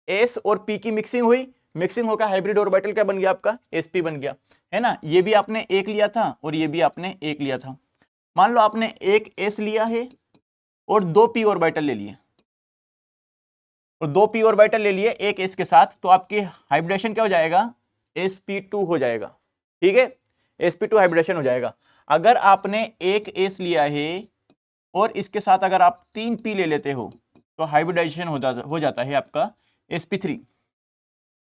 एस और पी की मिक्सिंग हुई, मिक्सिंग होकर हाइब्रिड ऑर्बिटल क्या बन गया आपका, एसपी बन गया, है ना। ये भी आपने एक लिया था और ये भी आपने एक लिया था। मान लो आपने एक एस लिया है और दो पी ऑर्बिटल ले लिए, और दो पी ऑर्बिटल ले लिए एक एस के साथ, तो आपकी हाइब्रिडेशन क्या हो जाएगा, sp2 हो जाएगा। ठीक है, sp2 हाइब्रिडेशन हो जाएगा। अगर आपने एक एस लिया है और इसके साथ अगर आप तीन पी ले लेते हो, तो हाइब्रिडाइजेशन हो जाता है आपका sp3।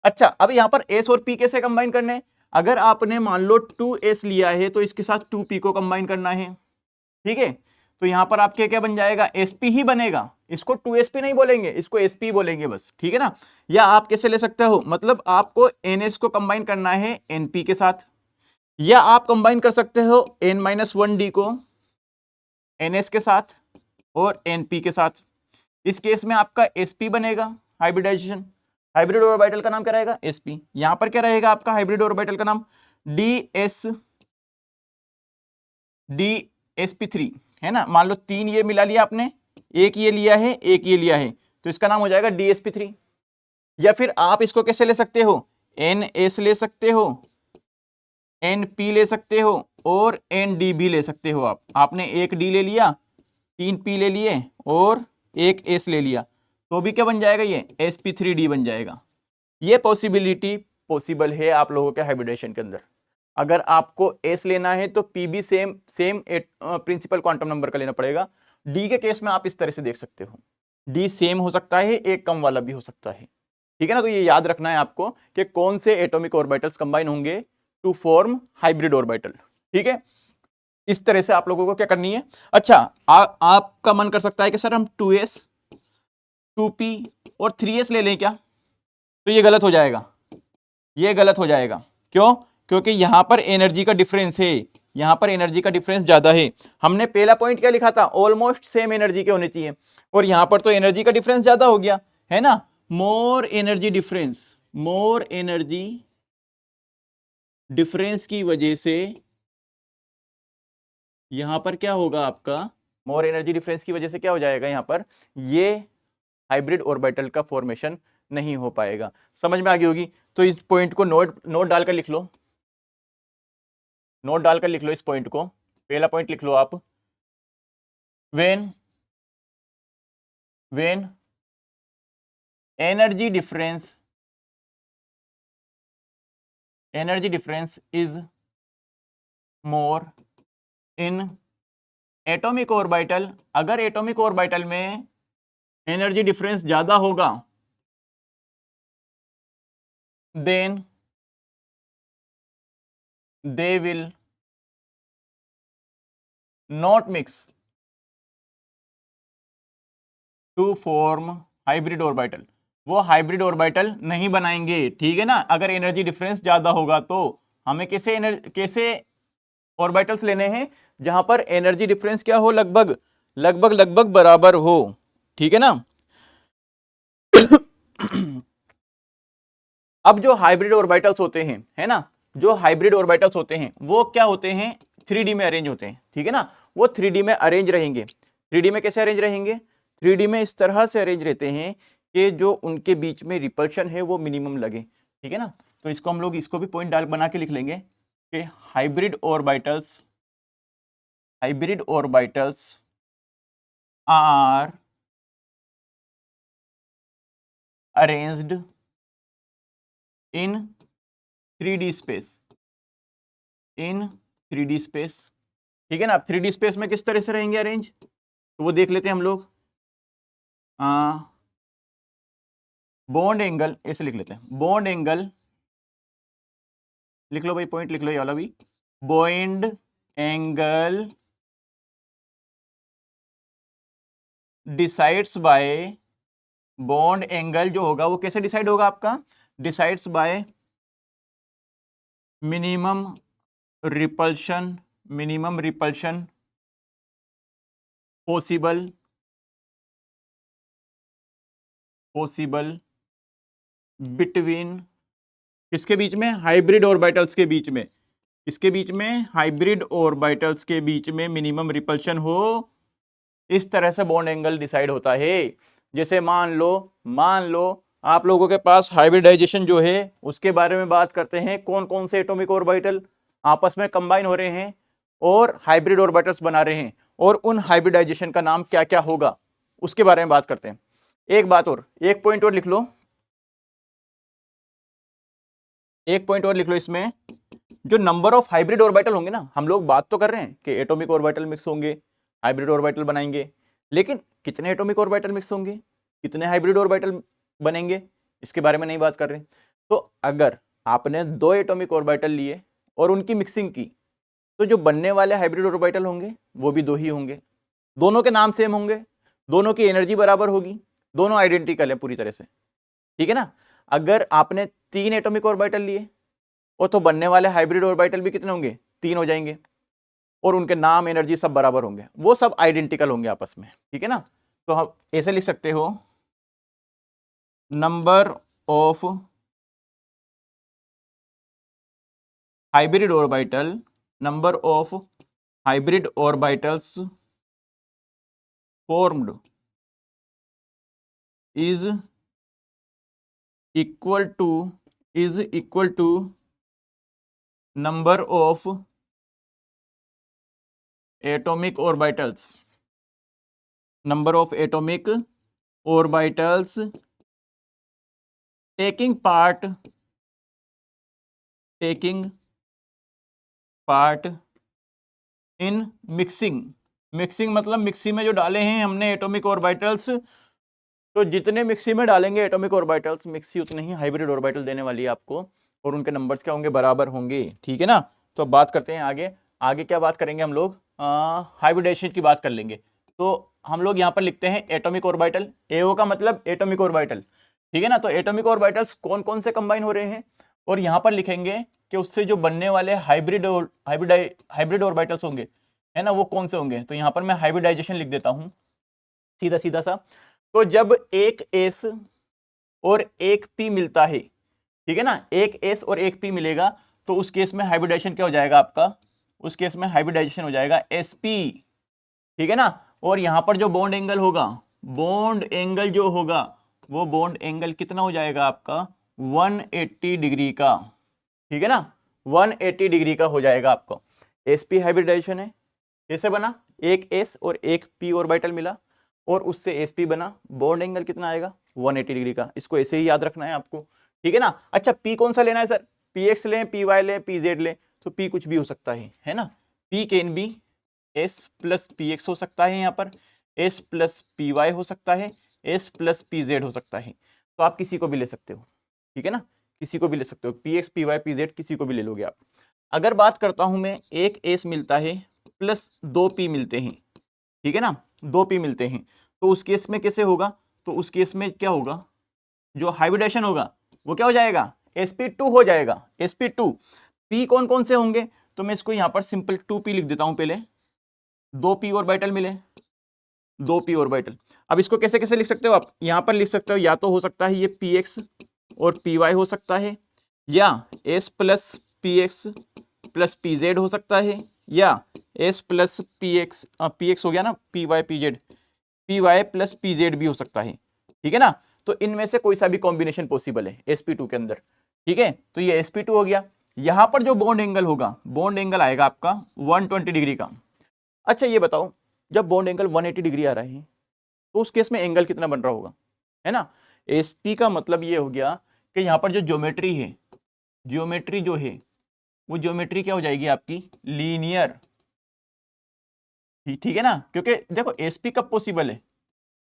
अच्छा, अब यहां पर एस और पी कैसे कंबाइन करने हैं? अगर आपने मान लो 2s लिया है तो इसके साथ 2p को कंबाइन करना है, ठीक है। तो यहां पर आपके क्या बन जाएगा, sp ही बनेगा, इसको 2sp नहीं बोलेंगे, इसको sp बोलेंगे बस, ठीक है ना। या आप कैसे ले सकते हो, मतलब आपको ns को कंबाइन करना है np के साथ, या आप कंबाइन कर सकते हो n-1d को ns के साथ और np के साथ। इस केस में आपका sp बनेगा हाइब्रिडाइजेशन, हाइब्रिड ऑर्बिटल का नाम क्या रहेगा, sp। यहां पर क्या रहेगा आपका हाइब्रिड ऑर्बिटल का नाम, dsp3, है ना। मान लो तीन ये मिला लिया आपने, एक ये लिया है एक ये लिया है, तो इसका नाम हो जाएगा dsp3। या फिर आप इसको कैसे ले सकते हो, ns ले सकते हो, np ले सकते हो और nd भी ले सकते हो। आपने एक d ले लिया, तीन p ले लिए और एक s ले लिया, तो भी क्या बन जाएगा, ये sp3d बन जाएगा। ये पॉसिबिलिटी पॉसिबल है आप लोगों के हाइब्रिडेशन के अंदर। अगर आपको एस लेना है तो पी भी same same principal quantum number का लेना पड़ेगा। डी के केस में आप इस तरह से देख सकते हो, डी सेम हो सकता है, एक कम वाला भी हो सकता है, ठीक है ना। तो ये याद रखना है आपको कि कौन से एटॉमिक ऑर्बिटल्स कंबाइन होंगे टू फॉर्म हाइब्रिड ऑर्बिटल, ठीक है। इस तरह से आप लोगों को क्या करनी है। अच्छा, आपका मन कर सकता है कि सर हम 2s 2p और 3s ले लें क्या, तो ये गलत हो जाएगा, ये गलत हो जाएगा। क्यों, क्योंकि यहां पर एनर्जी का डिफरेंस है, यहां पर एनर्जी का डिफरेंस ज्यादा है। हमने पहला पॉइंट क्या लिखा था, ऑलमोस्ट सेम एनर्जी के होने चाहिए, और यहां पर तो एनर्जी का डिफरेंस ज्यादा हो गया, है ना। More energy difference, more energy difference की वजह से यहां पर क्या होगा आपका, मोर एनर्जी डिफरेंस की वजह से क्या हो जाएगा, यहां पर ये हाइब्रिड ऑर्बिटल का फॉर्मेशन नहीं हो पाएगा। समझ में आ गई होगी। तो इस पॉइंट को नोट नोट डालकर लिख लो, नोट डालकर लिख लो इस पॉइंट को। पहला पॉइंट लिख लो आप, when when energy difference is more in atomic orbital, अगर एटॉमिक ऑर्बिटल में एनर्जी डिफरेंस ज्यादा होगा, then they will not mix to form hybrid orbital, वो हाइब्रिड ऑर्बिटल नहीं बनाएंगे, ठीक है ना। अगर एनर्जी डिफरेंस ज्यादा होगा तो हमें कैसे ऑर्बिटल्स लेने हैं, जहां पर एनर्जी डिफरेंस क्या हो, लगभग लगभग लगभग बराबर हो, ठीक है ना। अब जो हाइब्रिड ऑर्बिटल्स होते हैं, है ना, जो हाइब्रिड ऑर्बिटल्स होते हैं वो क्या होते हैं, 3D में अरेंज होते हैं, ठीक है ना। वो 3D में अरेंज रहेंगे। 3D में कैसे अरेंज रहेंगे, 3D में इस तरह से अरेंज रहते हैं कि जो उनके बीच में रिपल्शन है वो मिनिमम लगे, ठीक है ना। तो इसको हम लोग इसको भी पॉइंट डाल बना के लिख लेंगे कि hybrid orbitals are arranged in 3D space, in 3D space, ठीक है ना। 3D स्पेस में किस तरह से रहेंगे अरेंज, तो वो देख लेते हैं हम लोग। बॉन्ड एंगल ऐसे लिख लेते हैं, बॉन्ड एंगल लिख लो भाई, पॉइंट लिख लो ये वाला भी, bond angle decides by, bond angle जो होगा वो कैसे डिसाइड होगा आपका, decides by minimum repulsion, minimum repulsion possible, possible between, किसके बीच में, हाइब्रिड ऑर्बिटल्स के बीच में, इसके बीच में हाइब्रिड ऑर्बिटल्स के बीच में मिनिमम रिपल्शन हो, इस तरह से बॉन्ड एंगल डिसाइड होता है। जैसे मान लो आप लोगों के पास हाइब्रिडाइजेशन जो है उसके बारे में बात करते हैं, कौन कौन से एटॉमिक ऑर्बिटल आपस में कंबाइन हो रहे हैं और हाइब्रिड ऑर्बिटल्स बना रहे हैं, और उन हाइब्रिडाइजेशन का नाम क्या क्या होगा उसके बारे में बात करते हैं। एक बात और, एक पॉइंट और लिख लो, एक पॉइंट और लिख लो इसमें, जो नंबर ऑफ हाइब्रिड ऑर्बिटल होंगे ना, हम लोग बात तो कर रहे हैं कि एटॉमिक ऑर्बिटल मिक्स होंगे, हाइब्रिड ऑर्बिटल बनाएंगे, लेकिन कितने एटॉमिक ऑर्बिटल मिक्स होंगे, कितने हाइब्रिड ऑर्बिटल बनेंगे, इसके बारे में नहीं बात कर रहे। तो अगर आपने दो एटॉमिक ऑर्बिटल लिए और उनकी मिक्सिंग की, तो जो बनने वाले हाइब्रिड ऑर्बिटल होंगे वो भी दो ही होंगे, दोनों के नाम सेम होंगे, दोनों की एनर्जी बराबर होगी, दोनों आइडेंटिकल है पूरी तरह से, ठीक है ना। अगर आपने तीन एटॉमिक ऑर्बिटल लिए और तो बनने वाले हाइब्रिड ऑर्बिटल भी कितने होंगे, तीन हो जाएंगे, और उनके नाम एनर्जी सब बराबर होंगे, वो सब आइडेंटिकल होंगे आपस में, ठीक है ना। तो हम ऐसे लिख सकते हो, number of hybrid orbital, number of hybrid orbitals formed is equal to, is equal to number of atomic orbitals, number of atomic orbitals taking part, taking part in mixing, mixing मतलब मिक्सी में जो डाले हैं हमने atomic orbitals, तो जितने mixie में डालेंगे एटॉमिक ऑर्बिटल्स, मिक्सी उतने ही हाइब्रिड ऑर्बिटल देने वाली है आपको, और उनके नंबर्स क्या होंगे, बराबर होंगे, ठीक है ना। तो अब बात करते हैं आगे, आगे क्या बात करेंगे हम लोग, हाइब्रिडेशन की बात कर लेंगे। तो हम लोग यहाँ पर लिखते हैं एटॉमिक ऑर्बिटल, एओ का मतलब एटॉमिक ऑर्बिटल, ठीक है ना। तो एटॉमिक ऑर्बिटल्स कौन कौन से कंबाइन हो रहे हैं, और यहाँ पर लिखेंगे कि उससे जो बनने वाले हाइब्रिड हाइब्रिड ऑर्बिटल्स होंगे, है ना, वो कौन से होंगे। तो यहाँ पर मैं हाइब्रिडाइजेशन लिख देता हूँ सीधा सीधा सा। तो जब एक एस और एक पी मिलता है, ठीक है ना, एक एस और एक पी मिलेगा, तो उस केस में हाइब्रिडाइजेशन क्या हो जाएगा आपका, उस केस में हाइब्रिडाइजेशन हो जाएगा एसपी, ठीक है ना। और यहां पर जो बॉन्ड एंगल होगा, बॉन्ड एंगल जो होगा, वो बॉन्ड एंगल कितना हो जाएगा आपका, 180 डिग्री का, ठीक है ना, 180 डिग्री का हो जाएगा आपको। एसपी हाइब्रिडाइजेशन है, कैसे बना, एक एस और एक पी ऑर्बिटल मिला और उससे एसपी बना, बॉन्ड एंगल कितना आएगा, 180 डिग्री का, इसको ऐसे ही याद रखना है आपको, ठीक है ना। अच्छा पी कौन सा लेना है सर, पी एक्स लें, पी वाई लें, पी जेड लें, तो पी कुछ भी हो सकता है ना, P can be S plus P x हो सकता है, यहाँ पर एस प्लस पी वाई हो सकता है, एस प्लस पी जेड हो सकता है, तो आप किसी को भी ले सकते हो, ठीक है ना, किसी को भी ले सकते हो, p x p y p z किसी को भी ले लोगे आप। अगर बात करता हूं मैं, एक एस मिलता है प्लस दो पी मिलते हैं, ठीक है ना, दो पी मिलते हैं, तो उस केस में कैसे होगा, तो उस केस में क्या होगा, जो हाइब्रिडेशन होगा वो क्या हो जाएगा, sp2 हो जाएगा, sp2। पी कौन कौन से होंगे, तो मैं इसको यहां पर सिंपल 2p लिख देता हूं, पहले दो पी ऑर्बिटल मिले, दो पी ऑर्बिटल। अब इसको कैसे कैसे लिख सकते हो आप, यहां पर लिख सकते हो, या तो हो सकता है ये पी एक्स और पी वाई हो सकता है, या S plus P x plus p Z हो सकता है, या एस प्लस पी एक्स हो गया ना, p y p z, p y plus p z भी हो सकता है, ठीक है ना। तो इनमें से कोई सा भी कॉम्बिनेशन पॉसिबल है sp2 के अंदर, ठीक है। तो ये sp2 हो गया। यहां पर जो बॉन्ड एंगल होगा, बॉन्ड एंगल आएगा आपका 120 डिग्री का। अच्छा ये बताओ, जब बॉन्ड एंगल 180 डिग्री आ रहा है, तो उस केस में एंगल कितना बन रहा होगा, है ना। sp का मतलब ये हो गया कि यहां पर जो ज्योमेट्री है, ज्योमेट्री जो है वो ज्योमेट्री क्या हो जाएगी आपकी, लीनियर, ठीक है ना, क्योंकि देखो एसपी कब पॉसिबल है,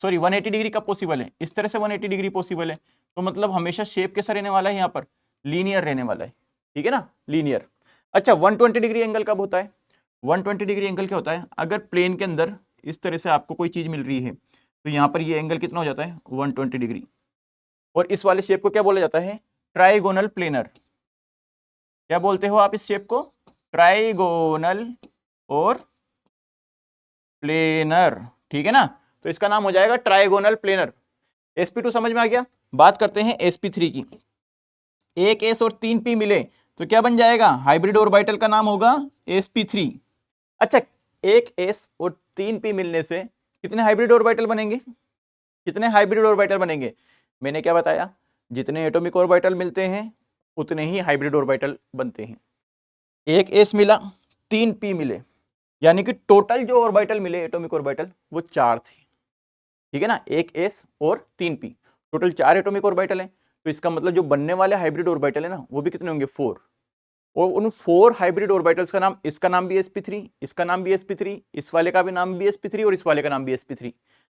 सॉरी 180 डिग्री कब पॉसिबल है, इस तरह से 180 डिग्री पॉसिबल है, तो मतलब हमेशा शेप कैसा रहने वाला है यहाँ पर, लीनियर रहने वाला है, ठीक है ना, लीनियर। अच्छा 120 डिग्री एंगल कब होता है, 120 डिग्री एंगल क्या होता है, अगर प्लेन के अंदर इस तरह से आपको कोई चीज मिल रही है तो यहाँ पर ये एंगल कितना हो जाता है 120 डिग्री, और इस वाले शेप को क्या बोला जाता है, ट्राइगोनल प्लेनर। क्या बोलते हो आप इस शेप को, ट्राइगोनल और प्लेनर, ठीक है ना, तो इसका नाम हो जाएगा ट्राइगोनल प्लेनर। sp2 समझ में आ गया। बात करते हैं sp3 की, एक s और 3 p मिले तो क्या बन जाएगा, हाइब्रिड ऑर्बिटल का नाम होगा sp3। अच्छा एक s और 3 p मिलने से कितने हाइब्रिड ऑर्बिटल बनेंगे, कितने हाइब्रिड ऑर्बिटल बनेंगे, मैंने क्या बताया, जितने एटॉमिक ऑर्बिटल मिलते हैं उतने ही हाइब्रिड ऑर्बिटल बनते हैं। एक s मिला 3 p मिले, यानी कि टोटल जो ऑर्बिटल मिले एटॉमिक ऑर्बिटल वो 4 थे, ठीक है ना, एक s और 3 p, टोटल 4 एटॉमिक ऑर्बिटल हैं, तो इसका मतलब जो बनने वाले हाइब्रिड ऑर्बिटल है ना वो भी कितने होंगे 4, और उन 4 हाइब्रिड ऑर्बिटल्स का नाम, इसका नाम भी sp3, इसका नाम भी sp3, इस वाले का भी नाम भी sp3 और इस वाले का नाम भी sp3,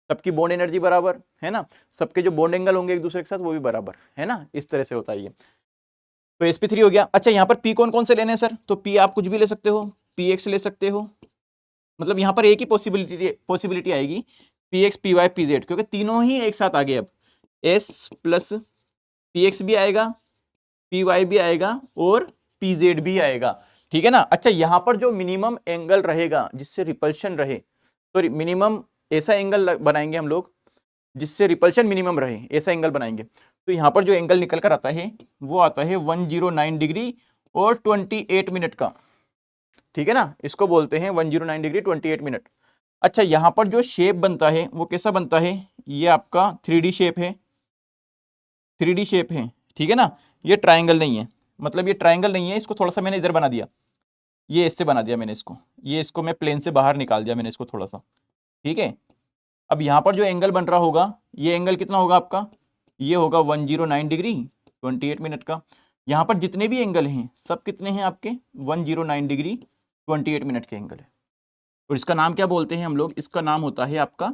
सबकी बॉन्ड एनर्जी बराबर है ना, सबके जो बॉन्ड एंगल होंगे एक दूसरे के साथ वो भी बराबर है ना, इस तरह से होता है ये, तो sp3 हो गया। अच्छा यहाँ पर p कौन कौन से लेने हैं सर, तो p आप कुछ भी ले सकते हो, px ले सकते हो, मतलब यहाँ पर एक ही पॉसिबिलिटी आएगी px py pz, क्योंकि तीनों ही एक साथ आ गए, अब s प्लस px भी आएगा, py भी आएगा और pz भी आएगा, ठीक है ना। अच्छा यहाँ पर जो मिनिमम एंगल रहेगा जिससे रिपल्शन रहे, तो मिनिमम ऐसा एंगल बनाएंगे हम लोग जिससे रिपल्शन मिनिमम रहे, ऐसा एंगल बनाएंगे, तो यहाँ पर जो एंगल निकल कर आता है वो आता है 109 डिग्री और 28 मिनट का, ठीक है ना, इसको बोलते हैं 109 डिग्री 28 मिनट। अच्छा यहाँ पर जो शेप बनता है वो कैसा बनता है, ये आपका 3D शेप है, 3D शेप है, ठीक है ना, ये ट्राइंगल नहीं है, मतलब ये ट्राइंगल नहीं है, इसको थोड़ा सा मैंने इधर बना दिया, ये इससे बना दिया मैंने इसको, ये इसको मैं प्लेन से बाहर निकाल दिया मैंने इसको थोड़ा सा, ठीक है। अब यहाँ पर जो एंगल बन रहा होगा ये एंगल कितना होगा आपका, ये होगा 109 डिग्री 28 मिनट का। यहाँ पर जितने भी एंगल हैं सब कितने हैं आपके 109 डिग्री 28 मिनट के एंगल है, और इसका नाम क्या बोलते हैं हम लोग, इसका नाम होता है आपका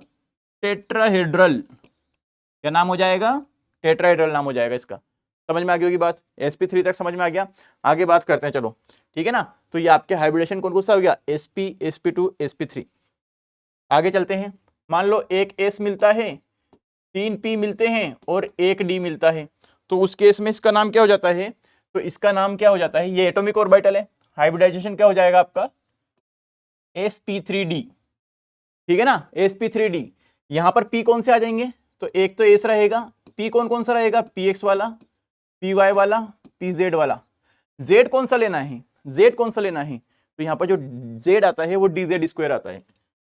टेट्राहेड्रल। क्या नाम हो जाएगा, टेट्राहेड्रल नाम हो जाएगा इसका। समझ में आ गई होगी बात, sp3 तक समझ में आ गया। आगे बात करते हैं चलो, ठीक है ना, तो ये आपके हाइब्रिडेशन कौन कौन सा हो गया, sp sp2 sp3। आगे चलते हैं, मान लो एक s मिलता है, 3 p मिलते हैं और एक d मिलता है, तो उस केस में इसका नाम क्या हो जाता है, तो इसका नाम क्या हो जाता है, ये एटॉमिक ऑर्बिटल है, हाइब्रिडाइजेशन क्या हो जाएगा आपका sp3d, ठीक है ना, sp3d। यहां पर p कौन से आ जाएंगे, तो एक तो s रहेगा, p कौन कौन सा रहेगा, px वाला, py वाला, pz वाला, z कौन सा लेना है, z कौन सा लेना है, तो यहां पर जो z आता है वो dz स्क्वायर आता है,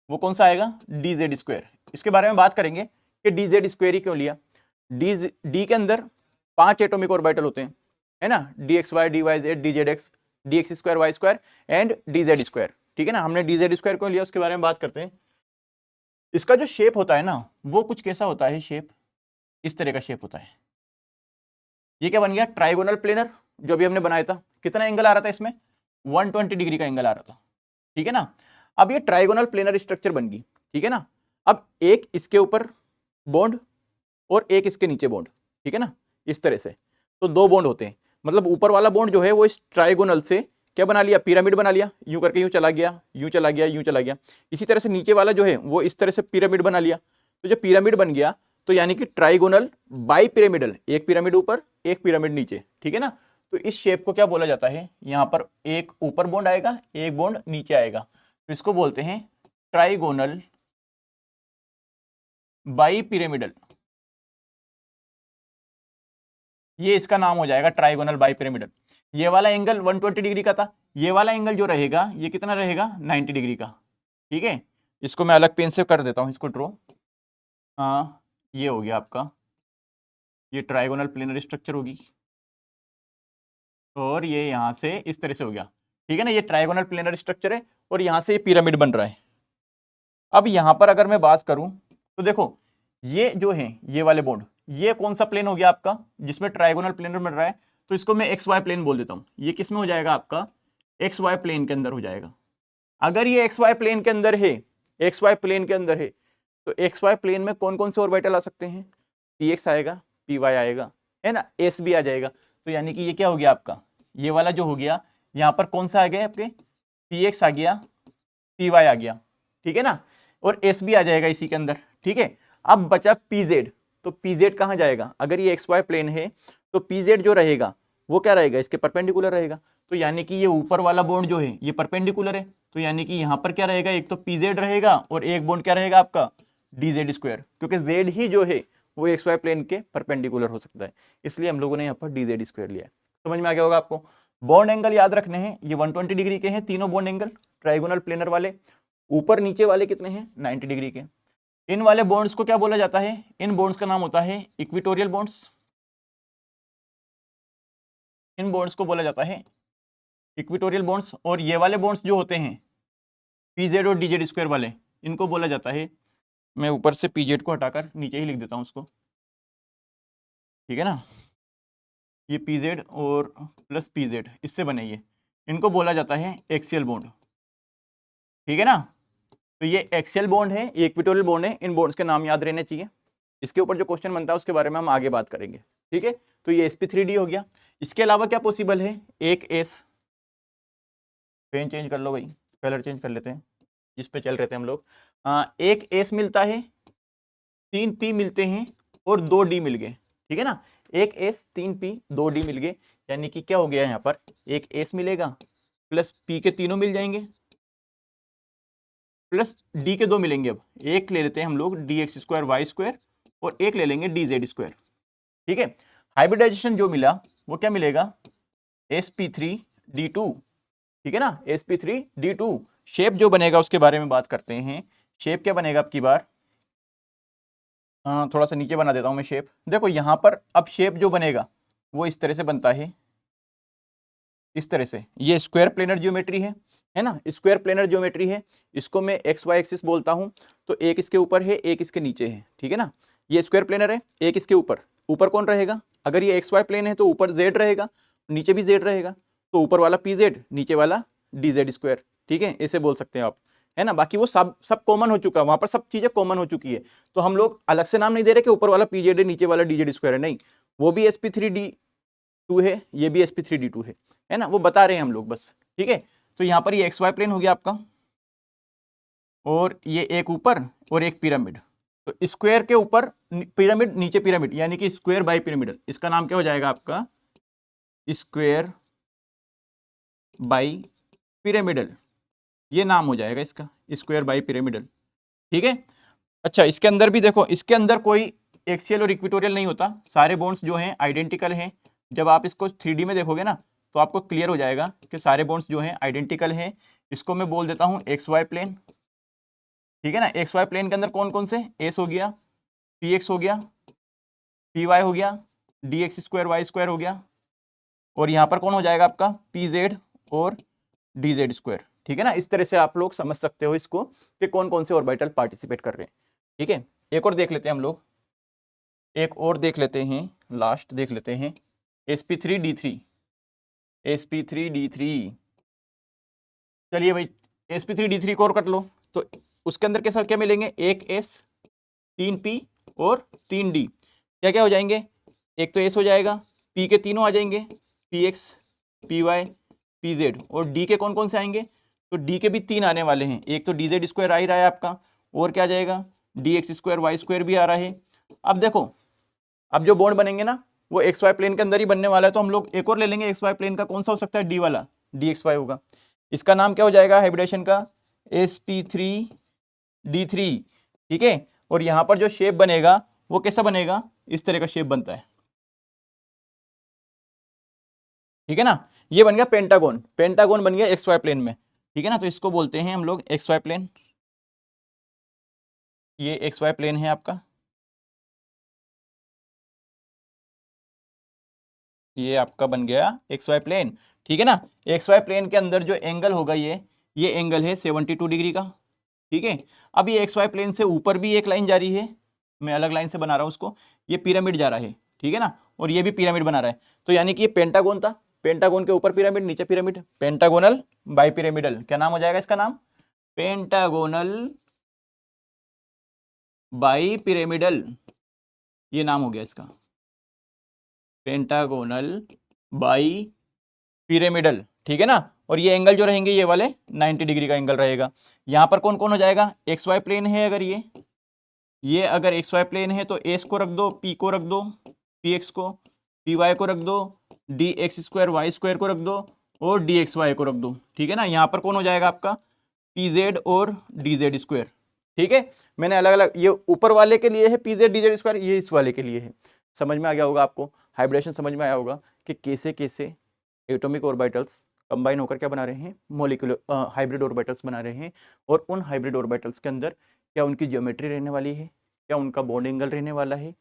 वो कौन सा आएगा dz स्क्वायर। इसके बारे में बात करेंगे कि dz स्क्वायर ही क्यों लिया, d के अंदर 5 एटॉमिक ऑर्बिटल होते हैं, है ना, dxy dyz dzx dx square y square and dz square, ठीक है ना, हमने dz स्क्वायर क्यों लिया उसके बारे में बात करते हैं। इसका जो शेप होता है ना वो कुछ कैसा होता है, शेप इस तरह का शेप होता है। ये क्या बन गया, ट्राइगोनल प्लेनर, जो भी हमने बनाया था, कितना एंगल आ रहा था इसमें 120 डिग्री का एंगल आ रहा था, ठीक है ना। अब ये ट्राइगोनल प्लेनर स्ट्रक्चर बन गई, ठीक है ना। अब एक इसके ऊपर बॉन्ड और एक इसके नीचे बॉन्ड, ठीक है ना, इस तरह से, तो 2 बॉन्ड होते हैं, मतलब ऊपर वाला बॉन्ड जो है वो इस ट्राइगोनल से क्या बना लिया, पिरामिड बना लिया, यूं करके यूं चला गया, यूं चला गया, यूं चला गया। इसी तरह से नीचे वाला जो है वो इस तरह से पिरामिड बना लिया, तो जब पिरामिड बन गया तो यानी कि ट्राइगोनल बाई पिरामिडल, एक पिरामिड ऊपर एक पिरामिड नीचे, ठीक है ना। तो इस शेप को क्या बोला जाता है, यहां पर एक ऊपर बॉन्ड आएगा एक बॉन्ड नीचे आएगा, तो इसको बोलते हैं ट्राइगोनल बाई पिरामिडल, ये इसका नाम हो जाएगा ट्राइगोनल बाई पिरामिडल। ये वाला एंगल 120 डिग्री का था, ये वाला एंगल जो रहेगा ये कितना रहेगा 90 डिग्री का, ठीक है। इसको मैं अलग पेन से कर देता हूं इसको ड्रॉ, हाँ ये हो गया आपका, ये ट्राइगोनल प्लेनर स्ट्रक्चर होगी, और ये यहां से इस तरह से हो गया, ठीक है ना, ये ट्राइगोनल प्लेनर स्ट्रक्चर है और यहां से ये पिरामिड बन रहा है। अब यहां पर अगर मैं बात करूं तो देखो ये जो है ये वाले बॉन्ड, ये कौन सा प्लेन हो गया आपका जिसमें ट्राइगोनल प्लेनर बन रहा है, तो इसको मैं एक्स वाई प्लेन बोल देता हूं, ये किस में हो जाएगा आपका एक्स वाई प्लेन के अंदर हो जाएगा। अगर ये एक्स वाई प्लेन के अंदर है एक्स वाई प्लेन के अंदर है, तो एक्स वाई प्लेन में कौन कौन से ऑर्बिटल आ सकते हैं, पी एक्स आएगा, पी वाई आएगा, है ना, एस भी आ जाएगा। तो यानी कि ये क्या हो गया आपका, ये वाला जो हो गया, यहाँ पर कौन सा आ गया आपके, पी एक्स आ गया, पी वाई आ गया, ठीक है ना, और एस भी आ जाएगा इसी के अंदर, ठीक है। अब बचा पी जेड, तो पी जेड कहाँ जाएगा, अगर ये एक्स वाई प्लेन है तो पी जेड जो रहेगा वो क्या रहेगा, इसके परपेंडिकुलर रहेगा। तो यानी कि ये ऊपर वाला बॉन्ड जो है ये परपेंडिकुलर है, तो यानी कि यहाँ पर क्या रहेगा, एक तो पी जेड रहेगा और एक बॉन्ड क्या रहेगा आपका, डी जेड स्क्वायर, क्योंकि जेड ही जो है वो एक्स वाई प्लेन के परपेंडिकुलर हो सकता है, इसलिए हम लोगों ने यहाँ पर डी जेड स्क्वायर लिया है। समझ में आ गया होगा आपको। बॉन्ड एंगल याद रखने हैं, ये 120 डिग्री के हैं तीनों बॉन्ड एंगल, ट्राइगोनल प्लेनर वाले। ऊपर नीचे वाले कितने हैं, 90 डिग्री के। इन वाले बॉन्ड्स को क्या बोला जाता है, इन बॉन्ड्स का नाम होता है इक्विटोरियल बॉन्ड्स। इन बॉन्ड्स को बोला जाता है इक्विटोरियल बॉन्ड्स। और ये वाले बॉन्ड्स जो होते हैं पीजेड और डीजेड स्क्वायर वाले, इनको बोला जाता है, मैं ऊपर से पीजेड को हटाकर नीचे ही लिख देता हूं उसको, ठीक है ना, ये पीजेड और प्लस पीजेड इससे बने, ये इनको बोला जाता है एक्सियल बॉन्ड, ठीक है ना। तो ये एक्सियल बॉन्ड है, ये इक्विटोरियल बॉन्ड है, इन बॉन्ड्स के नाम याद रहने चाहिए। इसके ऊपर जो क्वेश्चन बनता है उसके बारे में हम आगे बात करेंगे, ठीक है। तो ये sp3d हो गया। इसके अलावा क्या पॉसिबल है, एक एस, पेन चेंज कर लो भाई, कलर चेंज कर लेते हैं, जिस पे चल रहे थे हम लोग। एक एस मिलता है, 3p मिलते हैं और 2d मिल गए, ठीक है ना। एक एस 3p 2d मिल गए, यानी कि क्या हो गया यहाँ पर, एक एस मिलेगा प्लस p के तीनों मिल जाएंगे प्लस d के 2 मिलेंगे। अब एक ले लेते हैं हम लोग d x square y square और एक ले लेंगे डी जेड स्क्वायर, ठीक है। हाइब्रिडाइजेशन जो मिला वो क्या मिलेगा, sp3d2, ठीक है ना, sp3d2। शेप जो बनेगा उसके बारे में बात करते हैं। शेप क्या बनेगा आपकी बार, थोड़ा सा नीचे बना देता हूं मैं शेप। देखो यहां पर अब शेप जो बनेगा वो इस तरह से बनता है, इस तरह से। ये स्क्वायर प्लेनर ज्योमेट्री है ना, स्क्वायर प्लेनर ज्योमेट्री है। इसको मैं एक्स वाई एक्सिस बोलता हूं, तो एक इसके ऊपर है, एक इसके नीचे है, ठीक है ना। ये स्क्वायर प्लेनर है, एक इसके ऊपर, ऊपर कौन रहेगा, अगर ये एक्स वाई प्लेन है तो ऊपर जेड रहेगा, नीचे भी जेड रहेगा, तो ऊपर वाला पी जेड, नीचे वाला डी जेड स्क्वायर, ठीक है, ऐसे बोल सकते हैं आप, है ना। बाकी वो सब कॉमन हो चुका है, वहां पर सब चीजें कॉमन हो चुकी है, तो हम लोग अलग से नाम नहीं दे रहे कि ऊपर वाला पी जेड है नीचे वाला डी जेड स्क्वायर है, नहीं, वो भी sp3d2 है, ये भी sp3d2 है ना, वो बता रहे हैं हम लोग बस, ठीक है। तो यहाँ पर ये एक्स वाई प्लेन हो गया आपका, और ये एक ऊपर और एक पिरामिड, तो स्क्वायर के ऊपर पिरामिड, नीचे पिरामिड, यानी कि स्क्वायर बाई पिरामिडल। इसका नाम क्या हो जाएगा आपका, स्क्वायर बाई पिरामिडल, ये नाम हो जाएगा इसका, स्क्वायर बाई पिरामिडल, ठीक है। अच्छा, इसके अंदर भी देखो, इसके अंदर कोई एक्सियल और इक्विटोरियल नहीं होता, सारे बॉन्ड्स जो हैं आइडेंटिकल हैं। जब आप इसको 3D में देखोगे ना तो आपको क्लियर हो जाएगा कि सारे बॉन्ड्स जो हैं आइडेंटिकल हैं। इसको मैं बोल देता हूं एक्स वाई प्लेन, ठीक है ना। एक्स वाई प्लेन के अंदर कौन कौन से, एस हो गया, पी एक्स हो गया, पी वाई हो गया, d x square y square हो गया, और यहाँ पर कौन हो जाएगा आपका, पी जेड और डी जेड स्क्वायर, ठीक है ना। इस तरह से आप लोग समझ सकते हो इसको कि कौन कौन से ऑर्बिटल पार्टिसिपेट कर रहे हैं, ठीक है। एक और देख लेते हैं हम लोग, एक और देख लेते हैं, लास्ट देख लेते हैं, sp3d3, sp3d3, चलिए भाई sp3d3 को और कर लो, तो उसके अंदर के साथ क्या मिलेंगे, एक s 3p और 3d, क्या क्या हो जाएंगे, एक तो s हो जाएगा, p के तीनों आ जाएंगे, px py pz, और d के कौन कौन से आएंगे, तो d के भी 3 आने वाले हैं, एक तो dz स्क्वायर आ ही रहा है आपका, और क्या आ जाएगा, dx स्क्वायर वाई स्क्वायर भी आ रहा है। अब देखो, अब जो बॉन्ड बनेंगे ना वो एक्स वाई प्लेन के अंदर ही बनने वाला है, तो हम लोग एक और ले लेंगे एक्स वाई प्लेन का, कौन सा हो सकता है, डी वाला, डी एक्स वाई होगा। इसका नाम क्या हो जाएगा हाइब्रिडेशन का, sp3d3, ठीक है। और यहां पर जो शेप बनेगा वो कैसा बनेगा, इस तरह का शेप बनता है, ठीक है ना। ये बन गया पेंटागोन, पेंटागोन बन गया एक्स वाई प्लेन में, ठीक है ना। तो इसको बोलते हैं हम लोग एक्स वाई प्लेन, ये एक्स वाई प्लेन है आपका, ये आपका बन गया एक्स वाई प्लेन, ठीक है ना। एक्स वाई प्लेन के अंदर जो एंगल होगा ये एंगल है 72 डिग्री का, ठीक है। अब ये एक्स वाई प्लेन से ऊपर भी एक लाइन जा रही है, मैं अलग लाइन से बना रहा हूं उसको, ये पिरामिड जा रहा है, ठीक है ना, और ये भी पिरामिड बना रहा है, तो यानी कि ये पेंटागोन था, पेंटागोन के ऊपर पिरामिड नीचे पिरामिड, पेंटागोनल बाई पिरामिडल, क्या नाम हो जाएगा इसका नाम, पेंटागोनल बाई पिरामिडल, ये नाम हो गया इसका, पेंटागोनल बाई पिरामिडल, ठीक है ना। और ये एंगल जो रहेंगे ये वाले 90 डिग्री का एंगल रहेगा। यहां पर कौन कौन हो जाएगा, एक्स वाई प्लेन है, अगर ये अगर एक्स वाई प्लेन है तो एस को रख दो, पी को रख दो, पी एक्स को, पी वाई को रख दो, d x square y square को रख दो, और डी एक्स वाई को रख दो, ठीक है ना। यहाँ पर कौन हो जाएगा आपका, पी जेड और डी जेड स्क्वायर, ठीक है। मैंने अलग अलग, ये ऊपर वाले के लिए है P Z D z square, ये इस वाले के लिए है। समझ में आ गया होगा आपको, हाइब्रिडेशन समझ में आया होगा कि कैसे कैसे एटॉमिक ऑर्बिटल्स कंबाइन होकर क्या बना रहे हैं, मॉलिक्यूलर हाइब्रिड ऑर्बिटल्स बना रहे हैं। और उन हाइब्रिड ऑर्बिटल्स के अंदर क्या उनकी ज्योमेट्री रहने वाली है, क्या उनका बॉन्ड एंगल रहने वाला है,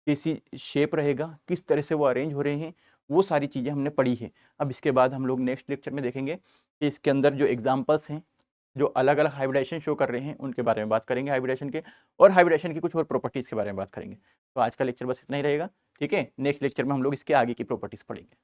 कैसी शेप रहेगा, किस तरह से वो अरेंज हो रहे हैं, वो सारी चीज़ें हमने पढ़ी है। अब इसके बाद हम लोग नेक्स्ट लेक्चर में देखेंगे कि इसके अंदर जो एग्जाम्पल्स हैं, जो अलग अलग हाइब्रिडेशन शो कर रहे हैं, उनके बारे में बात करेंगे हाइब्रिडेशन के, और हाइब्रिडेशन की कुछ और प्रॉपर्टीज़ के बारे में बात करेंगे। तो आज का लेक्चर बस इतना ही रहेगा, ठीक है। नेक्स्ट लेक्चर में हम लोग इसके आगे की प्रॉपर्टीज़ पढ़ेंगे।